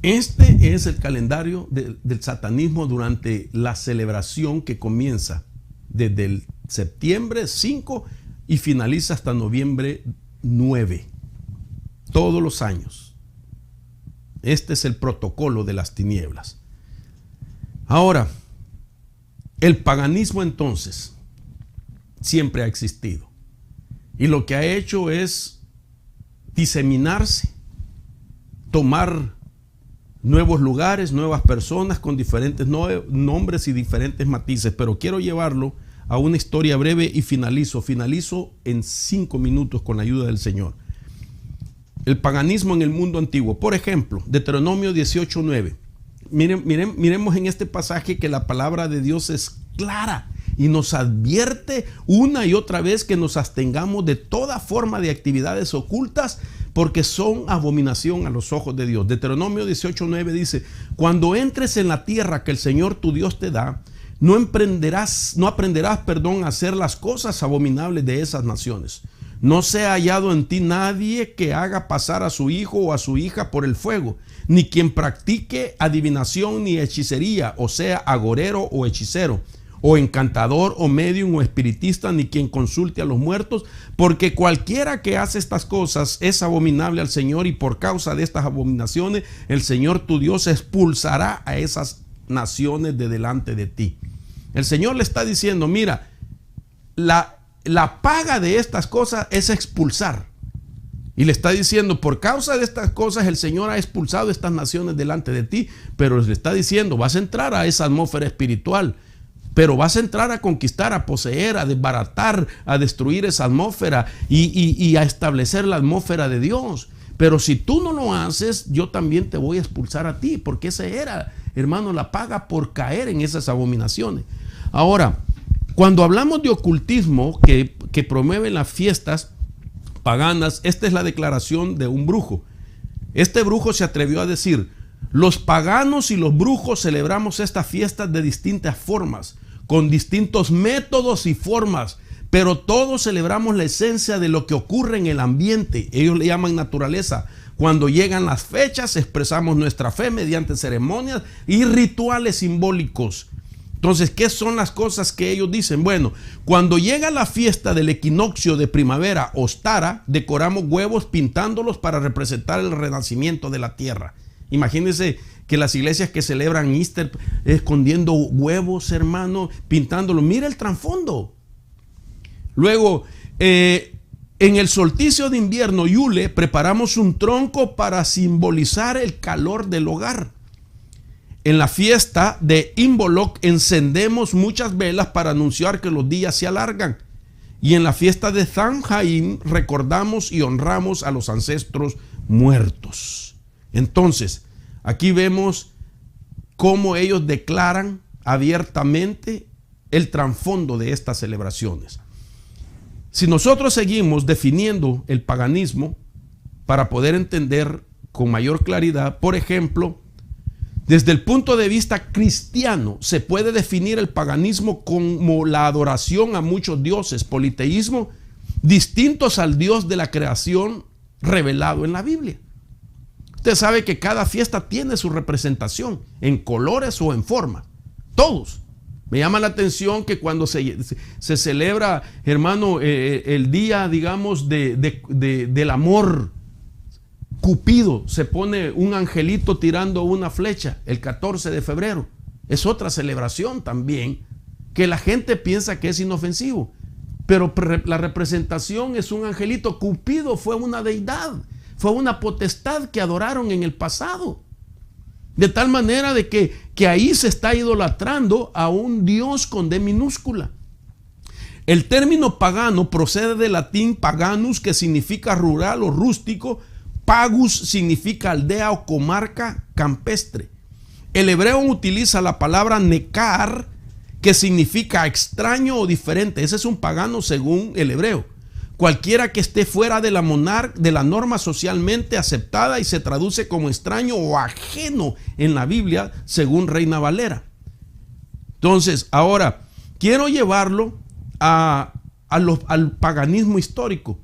Este es el calendario del satanismo durante la celebración que comienza desde el septiembre 5 y finaliza hasta noviembre 9. Todos los años. Este es el protocolo de las tinieblas. Ahora, el paganismo entonces siempre ha existido. Y lo que ha hecho es diseminarse, tomar nuevos lugares, nuevas personas con diferentes nombres y diferentes matices. Pero quiero llevarlo a una historia breve y finalizo en 5 minutos con la ayuda del Señor. El paganismo en el mundo antiguo. Por ejemplo, Deuteronomio 18:9. Miremos en este pasaje que la palabra de Dios es clara y nos advierte una y otra vez que nos abstengamos de toda forma de actividades ocultas, porque son abominación a los ojos de Dios. Deuteronomio 18:9 dice: cuando entres en la tierra que el Señor tu Dios te da, no aprenderás, a hacer las cosas abominables de esas naciones. No sea hallado en ti nadie que haga pasar a su hijo o a su hija por el fuego, ni quien practique adivinación ni hechicería, o sea, agorero o hechicero, o encantador o medium o espiritista, ni quien consulte a los muertos, porque cualquiera que hace estas cosas es abominable al Señor, y por causa de estas abominaciones el Señor tu Dios expulsará a esas naciones de delante de ti. El Señor le está diciendo: mira, la paga de estas cosas es expulsar. Y le está diciendo: por causa de estas cosas el Señor ha expulsado estas naciones delante de ti. Pero le está diciendo: vas a entrar a esa atmósfera espiritual, pero vas a entrar a conquistar, a poseer, a desbaratar, a destruir esa atmósfera y a establecer la atmósfera de Dios. Pero si tú no lo haces, yo también te voy a expulsar a ti, porque esa era, hermano, la paga por caer en esas abominaciones. Ahora, cuando hablamos de ocultismo que promueven las fiestas paganas, esta es la declaración de un brujo. Este brujo se atrevió a decir: los paganos y los brujos celebramos estas fiestas de distintas formas, con distintos métodos y formas, pero todos celebramos la esencia de lo que ocurre en el ambiente. Ellos le llaman naturaleza. Cuando llegan las fechas, expresamos nuestra fe mediante ceremonias y rituales simbólicos. Entonces, ¿qué son las cosas que ellos dicen? Bueno, cuando llega la fiesta del equinoccio de primavera, Ostara, decoramos huevos pintándolos para representar el renacimiento de la tierra. Imagínense que las iglesias que celebran Easter escondiendo huevos, hermano, pintándolos. Mira el trasfondo. Luego, en el solsticio de invierno, Yule, preparamos un tronco para simbolizar el calor del hogar. En la fiesta de Imbolc encendemos muchas velas para anunciar que los días se alargan. Y en la fiesta de Samhain recordamos y honramos a los ancestros muertos. Entonces, aquí vemos cómo ellos declaran abiertamente el trasfondo de estas celebraciones. Si nosotros seguimos definiendo el paganismo para poder entender con mayor claridad, por ejemplo, desde el punto de vista cristiano, se puede definir el paganismo como la adoración a muchos dioses, politeísmo, distintos al Dios de la creación revelado en la Biblia. Usted sabe que cada fiesta tiene su representación, en colores o en forma. Todos. Me llama la atención que cuando se celebra, hermano, el día, digamos, del amor, Cupido se pone un angelito tirando una flecha el 14 de febrero. Es otra celebración también que la gente piensa que es inofensivo. Pero la representación es un angelito. Cupido fue una deidad, fue una potestad que adoraron en el pasado. De tal manera de que ahí se está idolatrando a un Dios con D minúscula. El término pagano procede del latín paganus, que significa rural o rústico. Pagus significa aldea o comarca campestre. El hebreo utiliza la palabra nekar, que significa extraño o diferente. Ese es un pagano según el hebreo. cualquiera que esté fuera de la norma socialmente aceptada y se traduce como extraño o ajeno en la Biblia, según Reina Valera. Entonces, ahora, quiero llevarlo al paganismo histórico.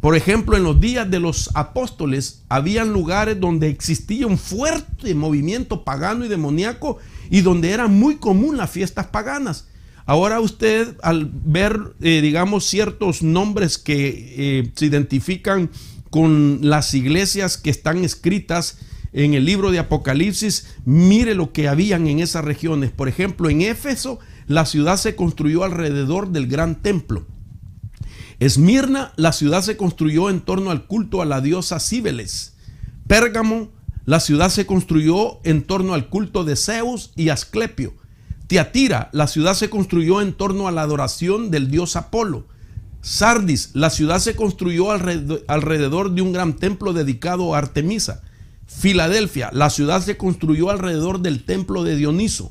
Por ejemplo, en los días de los apóstoles, habían lugares donde existía un fuerte movimiento pagano y demoníaco y donde era muy común las fiestas paganas. Ahora usted, al ver, digamos, ciertos nombres que se identifican con las iglesias que están escritas en el libro de Apocalipsis, mire lo que habían en esas regiones. Por ejemplo, en Éfeso, la ciudad se construyó alrededor del gran templo. Esmirna, la ciudad se construyó en torno al culto a la diosa Cíbeles. Pérgamo, la ciudad se construyó en torno al culto de Zeus y Asclepio. Tiatira, la ciudad se construyó en torno a la adoración del dios Apolo. Sardis, la ciudad se construyó alrededor de un gran templo dedicado a Artemisa. Filadelfia, la ciudad se construyó alrededor del templo de Dionisio.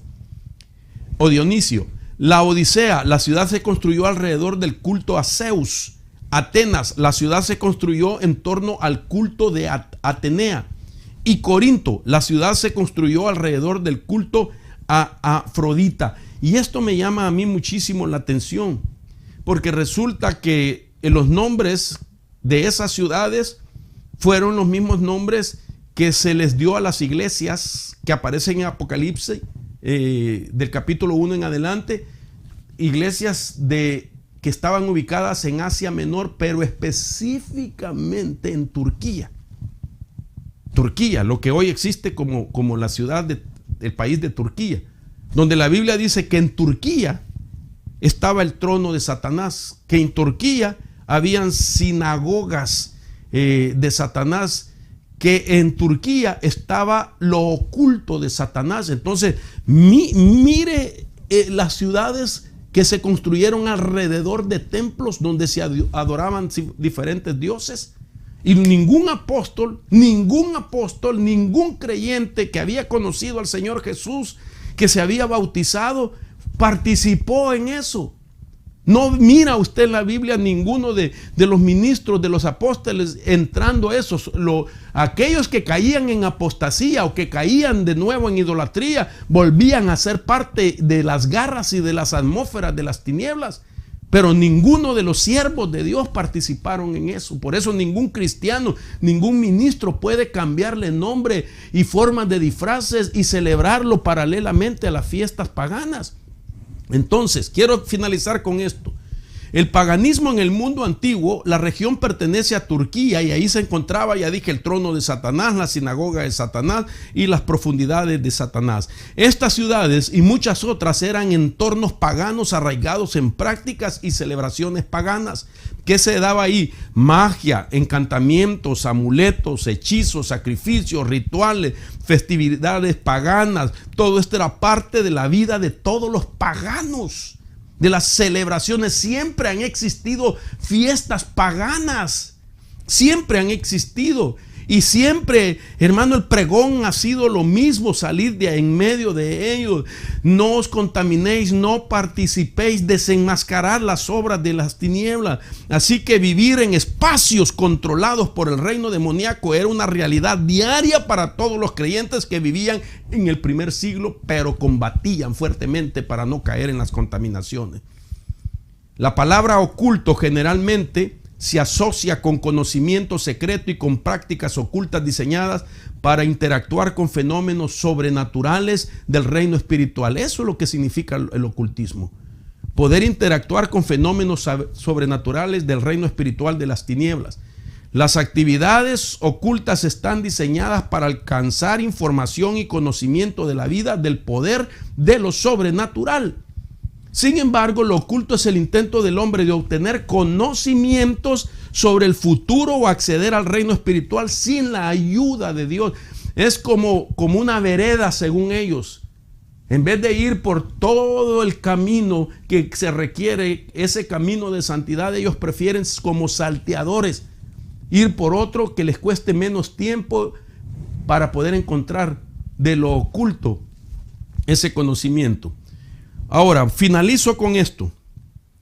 La Odisea, la ciudad se construyó alrededor del culto a Zeus. Atenas, la ciudad se construyó en torno al culto de Atenea. Y Corinto, la ciudad se construyó alrededor del culto a Afrodita. Y esto me llama a mí muchísimo la atención, porque resulta que los nombres de esas ciudades fueron los mismos nombres que se les dio a las iglesias que aparecen en Apocalipsis, del capítulo 1 en adelante, iglesias que estaban ubicadas en Asia Menor, pero específicamente en Turquía. Turquía, lo que hoy existe como la ciudad del país de Turquía, donde la Biblia dice que en Turquía estaba el trono de Satanás, que en Turquía habían sinagogas de Satanás, que en Turquía estaba lo oculto de Satanás. Entonces, mire las ciudades que se construyeron alrededor de templos donde se adoraban diferentes dioses. Y ningún apóstol, ningún creyente que había conocido al Señor Jesús, que se había bautizado, participó en eso. No mira usted en la Biblia ninguno de los ministros, de los apóstoles entrando a esos. Aquellos que caían en apostasía o que caían de nuevo en idolatría, volvían a ser parte de las garras y de las atmósferas de las tinieblas. Pero ninguno de los siervos de Dios participaron en eso. Por eso ningún cristiano, ningún ministro puede cambiarle nombre y formas de disfraces y celebrarlo paralelamente a las fiestas paganas. Entonces, quiero finalizar con esto. El paganismo en el mundo antiguo, la región pertenece a Turquía y ahí se encontraba, ya dije, el trono de Satanás, la sinagoga de Satanás y las profundidades de Satanás. Estas ciudades y muchas otras eran entornos paganos arraigados en prácticas y celebraciones paganas. ¿Qué se daba ahí? Magia, encantamientos, amuletos, hechizos, sacrificios, rituales, festividades paganas. Todo esto era parte de la vida de todos los paganos. De las celebraciones, siempre han existido fiestas paganas, siempre han existido. Y siempre, hermano, el pregón ha sido lo mismo, salir de en medio de ellos. No os contaminéis, no participéis, desenmascarar las obras de las tinieblas. Así que vivir en espacios controlados por el reino demoníaco era una realidad diaria para todos los creyentes que vivían en el primer siglo, pero combatían fuertemente para no caer en las contaminaciones. La palabra oculto generalmente se asocia con conocimiento secreto y con prácticas ocultas diseñadas para interactuar con fenómenos sobrenaturales del reino espiritual. Eso es lo que significa el ocultismo. Poder interactuar con fenómenos sobrenaturales del reino espiritual de las tinieblas. Las actividades ocultas están diseñadas para alcanzar información y conocimiento de la vida, del poder, de lo sobrenatural. Sin embargo, lo oculto es el intento del hombre de obtener conocimientos sobre el futuro o acceder al reino espiritual sin la ayuda de Dios. Es como una vereda, según ellos. En vez de ir por todo el camino que se requiere, ese camino de santidad, ellos prefieren como salteadores ir por otro que les cueste menos tiempo para poder encontrar de lo oculto ese conocimiento. Ahora, finalizo con esto.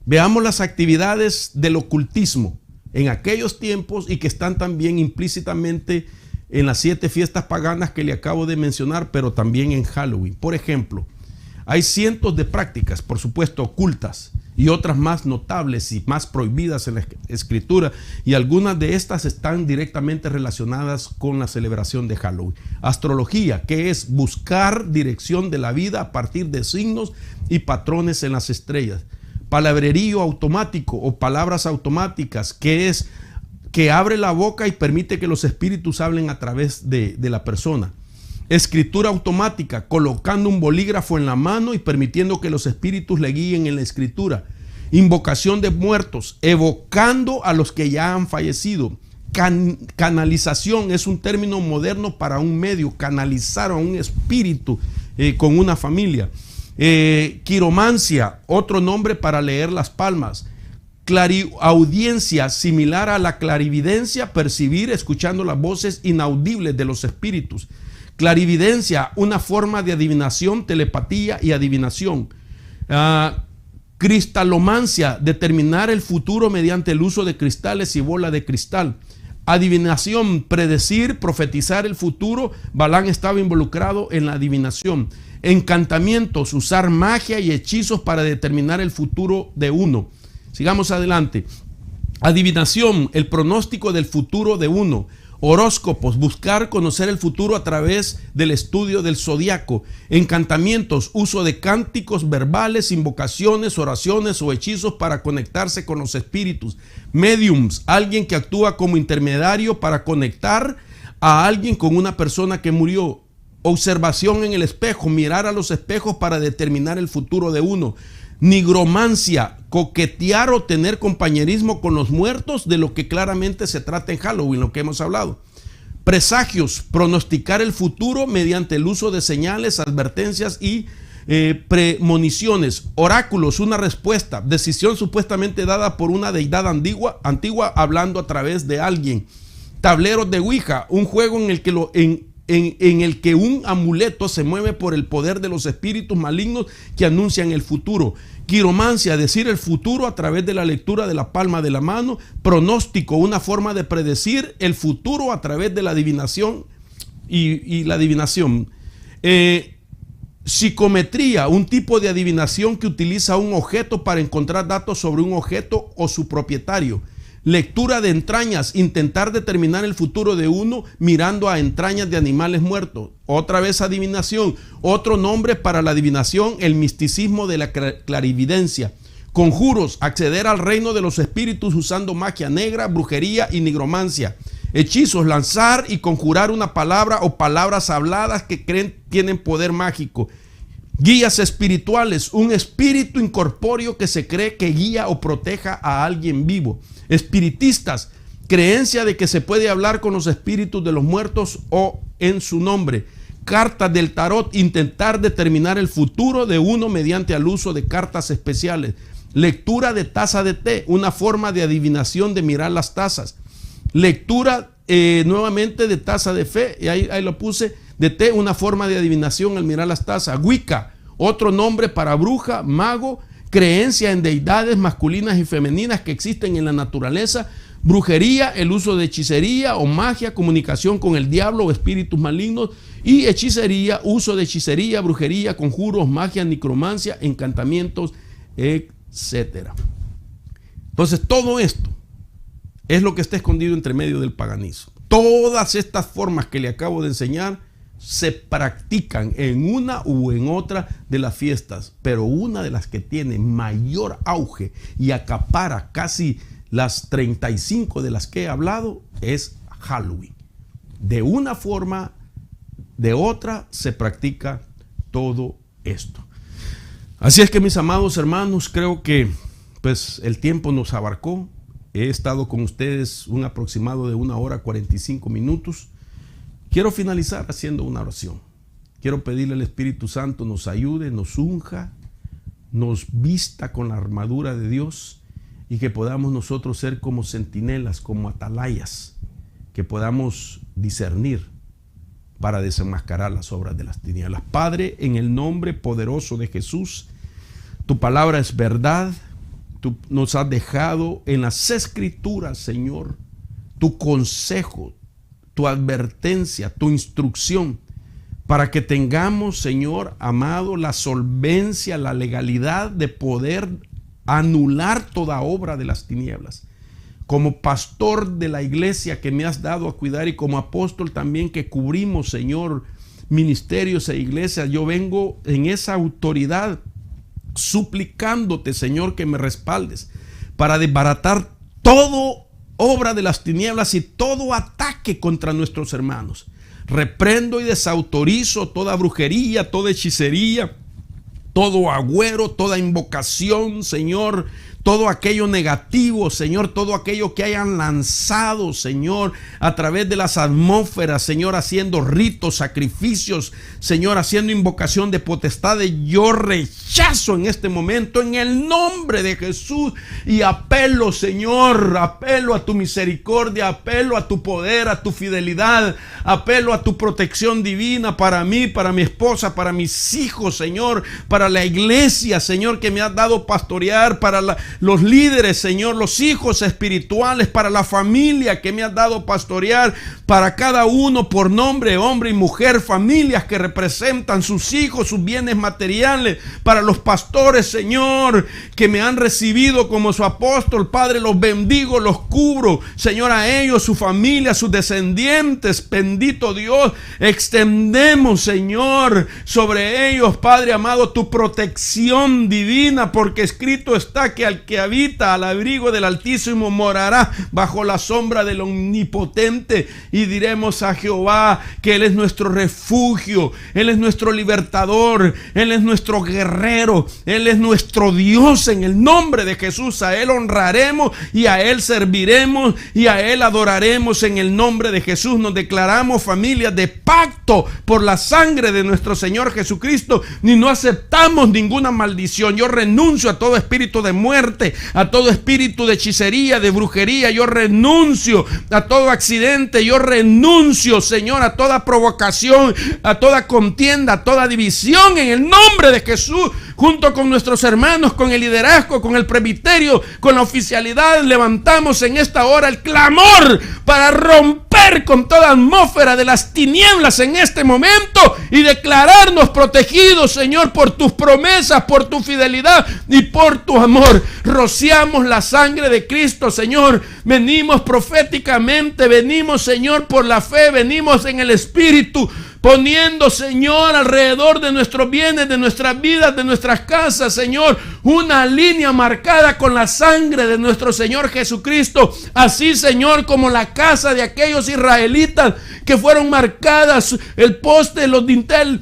Veamos las actividades del ocultismo. en aquellos tiempos y que están también implícitamente en las 7 fiestas paganas que le acabo de mencionar, pero también en Halloween. Por ejemplo, hay cientos de prácticas, por supuesto, ocultas y otras más notables y más prohibidas en la Escritura, y algunas de estas están directamente relacionadas con la celebración de Halloween. Astrología, que es buscar dirección de la vida a partir de signos y patrones en las estrellas. Palabrerío automático o palabras automáticas, que es que abre la boca y permite que los espíritus hablen a través de la persona. Escritura automática, colocando un bolígrafo en la mano y permitiendo que los espíritus le guíen en la escritura. Invocación de muertos, evocando a los que ya han fallecido. Canalización es un término moderno para un medio, canalizar a un espíritu con una familia. Quiromancia, otro nombre para leer las palmas. Clariaudiencia, similar a la clarividencia, percibir escuchando las voces inaudibles de los espíritus. Clarividencia, una forma de adivinación, telepatía y adivinación. Cristalomancia, determinar el futuro mediante el uso de cristales y bola de cristal. Adivinación, predecir, profetizar el futuro. Balán estaba involucrado en la adivinación. Encantamientos, usar magia y hechizos para determinar el futuro de uno. Sigamos adelante. Adivinación, el pronóstico del futuro de uno. Horóscopos, buscar conocer el futuro a través del estudio del zodiaco. Encantamientos, uso de cánticos verbales, invocaciones, oraciones o hechizos para conectarse con los espíritus. Mediums, alguien que actúa como intermediario para conectar a alguien con una persona que murió. Observación en el espejo, mirar a los espejos para determinar el futuro de uno. Nigromancia, coquetear o tener compañerismo con los muertos, de lo que claramente se trata en Halloween, lo que hemos hablado. Presagios, pronosticar el futuro mediante el uso de señales, advertencias y premoniciones. Oráculos, una respuesta, decisión supuestamente dada por una deidad antigua hablando a través de alguien. Tableros de Ouija, un juego en el que un amuleto se mueve por el poder de los espíritus malignos que anuncian el futuro. Quiromancia, decir el futuro a través de la lectura de la palma de la mano. Pronóstico, una forma de predecir el futuro a través de la adivinación y la adivinación. Psicometría, un tipo de adivinación que utiliza un objeto para encontrar datos sobre un objeto o su propietario. Lectura de entrañas, intentar determinar el futuro de uno mirando a entrañas de animales muertos. Otra vez adivinación, otro nombre para la adivinación, el misticismo de la clarividencia. Conjuros, acceder al reino de los espíritus usando magia negra, brujería y nigromancia. Hechizos, lanzar y conjurar una palabra o palabras habladas que creen tienen poder mágico. Guías espirituales, un espíritu incorpóreo que se cree que guía o proteja a alguien vivo. Espiritistas, creencia de que se puede hablar con los espíritus de los muertos o en su nombre. Cartas del tarot, intentar determinar el futuro de uno mediante el uso de cartas especiales. Lectura de taza de té, una forma de adivinación de mirar las tazas. Lectura nuevamente de taza de fe, y ahí lo puse, de té, una forma de adivinación al mirar las tazas. Wicca, otro nombre para bruja, mago, creencia en deidades masculinas y femeninas que existen en la naturaleza. Brujería, el uso de hechicería o magia, comunicación con el diablo o espíritus malignos. Y hechicería, uso de hechicería, brujería, conjuros, magia, necromancia, encantamientos, etc. Entonces todo esto es lo que está escondido entre medio del paganismo. Todas estas formas que le acabo de enseñar se practican en una u en otra de las fiestas, pero una de las que tiene mayor auge y acapara casi las 35 de las que he hablado es Halloween. De una forma, de otra, se practica todo esto. Así es que, mis amados hermanos, creo que pues el tiempo nos abarcó. He estado con ustedes un aproximado de 1 hora 45 minutos. Quiero finalizar haciendo una oración. Quiero pedirle al Espíritu Santo nos ayude, nos unja, nos vista con la armadura de Dios y que podamos nosotros ser como centinelas, como atalayas, que podamos discernir para desenmascarar las obras de las tinieblas. Padre, en el nombre poderoso de Jesús, tu palabra es verdad, Tú nos has dejado en las Escrituras, Señor, tu consejo, tu advertencia, tu instrucción, para que tengamos, Señor amado, la solvencia, la legalidad de poder anular toda obra de las tinieblas. Como pastor de la iglesia que me has dado a cuidar y como apóstol también que cubrimos, Señor, ministerios e iglesias, yo vengo en esa autoridad suplicándote, Señor, que me respaldes para desbaratar toda obra de las tinieblas y todo ataque contra nuestros hermanos. Reprendo y desautorizo toda brujería, toda hechicería, todo agüero, toda invocación, Señor, todo aquello negativo, Señor, todo aquello que hayan lanzado, Señor, a través de las atmósferas, Señor, haciendo ritos, sacrificios, Señor, haciendo invocación de potestades, yo rechazo en este momento en el nombre de Jesús y apelo, Señor, apelo a tu misericordia, apelo a tu poder, a tu fidelidad, apelo a tu protección divina para mí, para mi esposa, para mis hijos, Señor, para la iglesia, Señor, que me has dado pastorear, para los líderes, Señor, los hijos espirituales, para la familia que me has dado pastorear, para cada uno por nombre, hombre y mujer, familias que representan sus hijos, sus bienes materiales, para los pastores, Señor, que me han recibido como su apóstol, Padre, los bendigo, los cubro, Señor, a ellos, su familia, sus descendientes, bendito Dios, extendemos, Señor, sobre ellos, Padre amado, tu protección divina, porque escrito está que al que habita al abrigo del Altísimo morará bajo la sombra del Omnipotente, y diremos a Jehová que Él es nuestro refugio, Él es nuestro libertador, Él es nuestro guerrero, Él es nuestro Dios. En el nombre de Jesús a Él honraremos y a Él serviremos y a Él adoraremos. En el nombre de Jesús nos declaramos familias de pacto por la sangre de nuestro Señor Jesucristo, ni no aceptamos ninguna maldición. Yo renuncio a todo espíritu de muerte, a todo espíritu de hechicería, de brujería. Yo renuncio a todo accidente. Yo renuncio, Señor, a toda provocación, a toda contienda, a toda división. En el nombre de Jesús, junto con nuestros hermanos, con el liderazgo, con el presbiterio, con la oficialidad, levantamos en esta hora el clamor para romper con toda atmósfera de las tinieblas en este momento y declararnos protegidos, Señor, por tus promesas, por tu fidelidad y por tu amor. Rociamos la sangre de Cristo, Señor. Venimos proféticamente, venimos, Señor, por la fe, venimos en el Espíritu, poniendo, Señor, alrededor de nuestros bienes, de nuestras vidas, de nuestras casas, Señor, una línea marcada con la sangre de nuestro Señor Jesucristo. Así, Señor, como la casa de aquellos israelitas que fueron marcadas, el poste, los dinteles,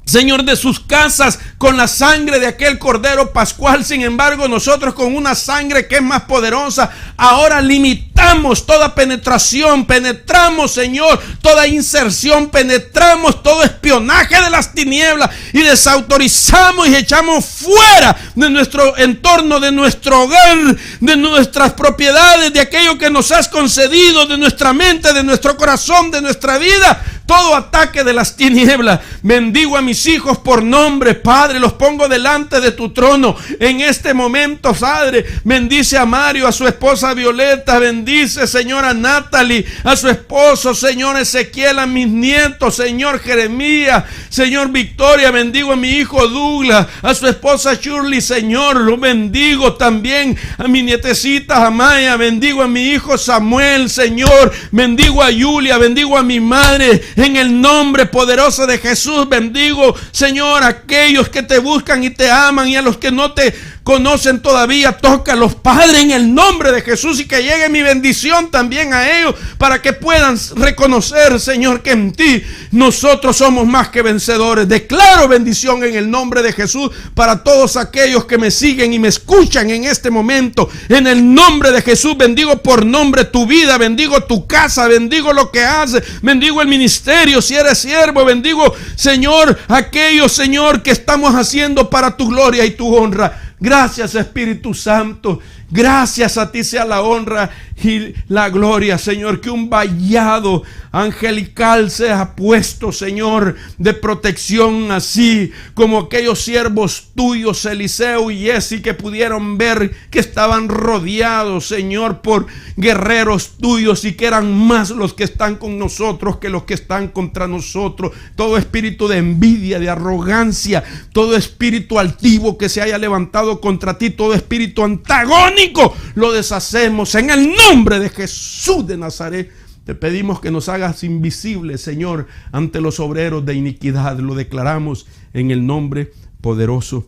Señor, de sus casas con la sangre de aquel cordero pascual. Sin embargo, nosotros con una sangre que es más poderosa, ahora limitamos toda penetración, penetramos, Señor, toda inserción, penetramos todo espionaje de las tinieblas y desautorizamos y echamos fuera de nuestro entorno, de nuestro hogar, de nuestras propiedades, de aquello que nos has concedido, de nuestra mente, de nuestro corazón, de nuestra vida, todo ataque de las tinieblas. Bendigo a mis hijos por nombre, Padre, los pongo delante de tu trono en este momento, Padre. Bendice a Mario, a su esposa Violeta, bendice, Señor, a Natalie, a su esposo, Señor Ezequiel, a mis nietos, Señor Jeremías, Señor Victoria, bendigo a mi hijo Douglas, a su esposa Shirley, Señor, lo bendigo también a mi nietecita Amaya, bendigo a mi hijo Samuel, Señor, bendigo a Julia, bendigo a mi madre. En el nombre poderoso de Jesús, bendigo, Señor, a aquellos que te buscan y te aman, y a los que no te conocen todavía, tócalos, Padre, en el nombre de Jesús, y que llegue mi bendición también a ellos, para que puedan reconocer, Señor, que en ti nosotros somos más que vencedores. Declaro bendición en el nombre de Jesús para todos aquellos que me siguen y me escuchan en este momento. En el nombre de Jesús, bendigo por nombre tu vida, bendigo tu casa, bendigo lo que haces, bendigo el ministerio, si eres siervo, bendigo, Señor, aquellos, Señor, que estamos haciendo para tu gloria y tu honra. Gracias, Espíritu Santo. Gracias, a ti sea la honra y la gloria, Señor. Que un vallado angelical sea puesto, Señor, de protección, así como aquellos siervos tuyos, Eliseo y Giezi, que pudieron ver que estaban rodeados, Señor, por guerreros tuyos, y que eran más los que están con nosotros que los que están contra nosotros. Todo espíritu de envidia, de arrogancia, todo espíritu altivo que se haya levantado contra ti, todo espíritu antagónico, lo deshacemos en el nombre de Jesús de Nazaret. Te pedimos que nos hagas invisibles, Señor, ante los obreros de iniquidad. Lo declaramos en el nombre poderoso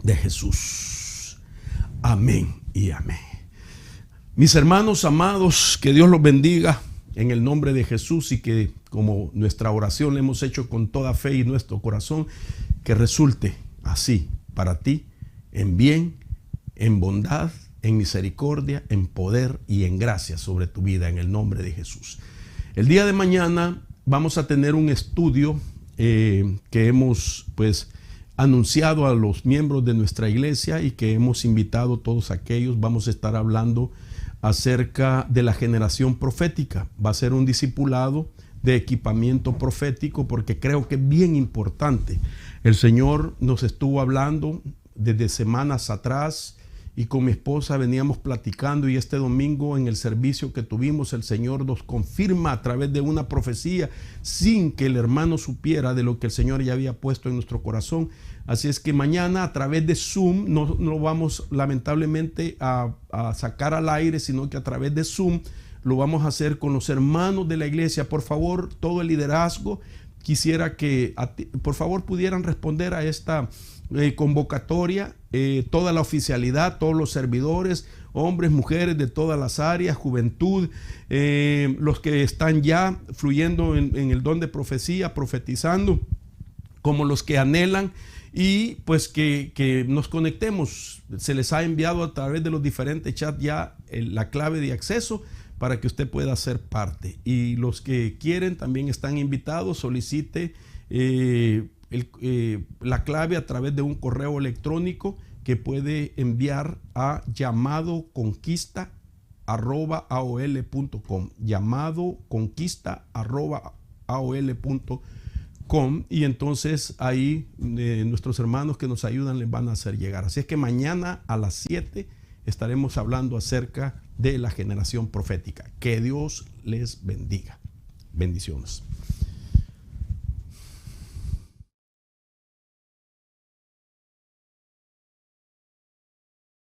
de Jesús. Amén y amén. Mis hermanos amados, que Dios los bendiga en el nombre de Jesús, y que, como nuestra oración la hemos hecho con toda fe y nuestro corazón, que resulte así para ti, en bien, en bondad, en misericordia, en poder y en gracia sobre tu vida, en el nombre de Jesús. El día de mañana vamos a tener un estudio que hemos anunciado a los miembros de nuestra iglesia, y que hemos invitado a todos aquellos. Vamos a estar hablando acerca de la generación profética. Va a ser un discipulado de equipamiento profético, porque creo que es bien importante. El Señor nos estuvo hablando desde semanas atrás, y con mi esposa veníamos platicando, y este domingo en el servicio que tuvimos, el Señor nos confirma a través de una profecía, sin que el hermano supiera, de lo que el Señor ya había puesto en nuestro corazón. Así es que mañana, a través de Zoom, no vamos lamentablemente a sacar al aire, sino que a través de Zoom lo vamos a hacer con los hermanos de la iglesia. Por favor, todo el liderazgo, quisiera que por favor pudieran responder a esta convocatoria, toda la oficialidad, todos los servidores, hombres, mujeres de todas las áreas, juventud, los que están ya fluyendo en el don de profecía, profetizando, como los que anhelan, y pues que nos conectemos. Se les ha enviado a través de los diferentes chats ya la clave de acceso para que usted pueda ser parte, y los que quieren también están invitados. Solicite la clave a través de un correo electrónico que puede enviar a llamadoconquista@aol.com, llamadoconquista@aol.com, y entonces ahí nuestros hermanos que nos ayudan les van a hacer llegar. Así es que mañana a las 7 estaremos hablando acerca de la generación profética. Que Dios les bendiga. Bendiciones.